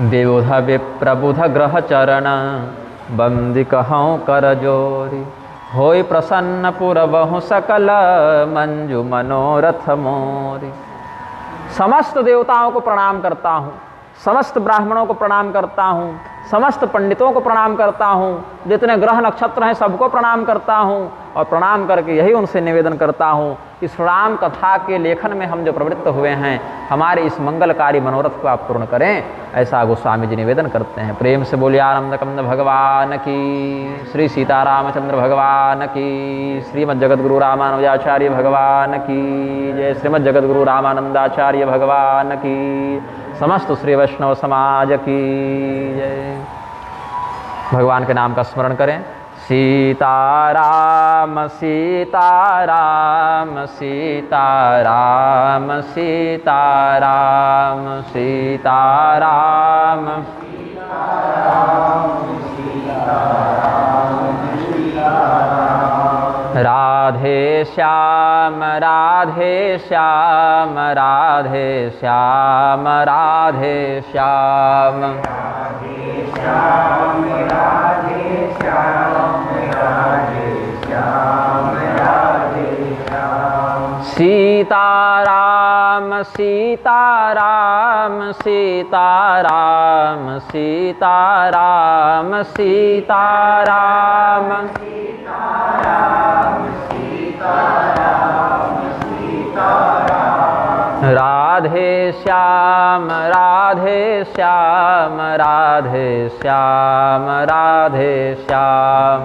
देवोध विप्रबुध ग्रह चरण बंदी कहूँ कर जोरी होय प्रसन्न पुरबहु सकल मंजु मनोरथ मोरी। समस्त देवताओं को प्रणाम करता हूँ, समस्त ब्राह्मणों को प्रणाम करता हूँ, समस्त पंडितों को प्रणाम करता हूँ, जितने ग्रह नक्षत्र हैं सबको प्रणाम करता हूँ और प्रणाम करके यही उनसे निवेदन करता हूँ कि राम कथा के लेखन में हम जो प्रवृत्त हुए हैं हमारे इस मंगलकारी मनोरथ को आप पूर्ण करें, ऐसा गोस्वामी जी निवेदन करते हैं। प्रेम से बोलिए आनंद कंद भगवान की, श्री सीतारामचंद्र भगवान की, श्रीमद् जगद्गुरु रामानुजाचार्य भगवान की जय, श्रीमद् जगद्गुरु रामानंदाचार्य भगवान की, समस्त श्री वैष्णव समाज की जय। भगवान के नाम का स्मरण करें। सीताराम सीताराम सीताराम सीताराम सीताराम राधे श्याम राधे श्याम राधे श्याम राधे श्याम सीताराम सीताराम सीताराम सीताराम सीताराम राधे श्याम राधे श्याम राधे श्याम राधे श्याम।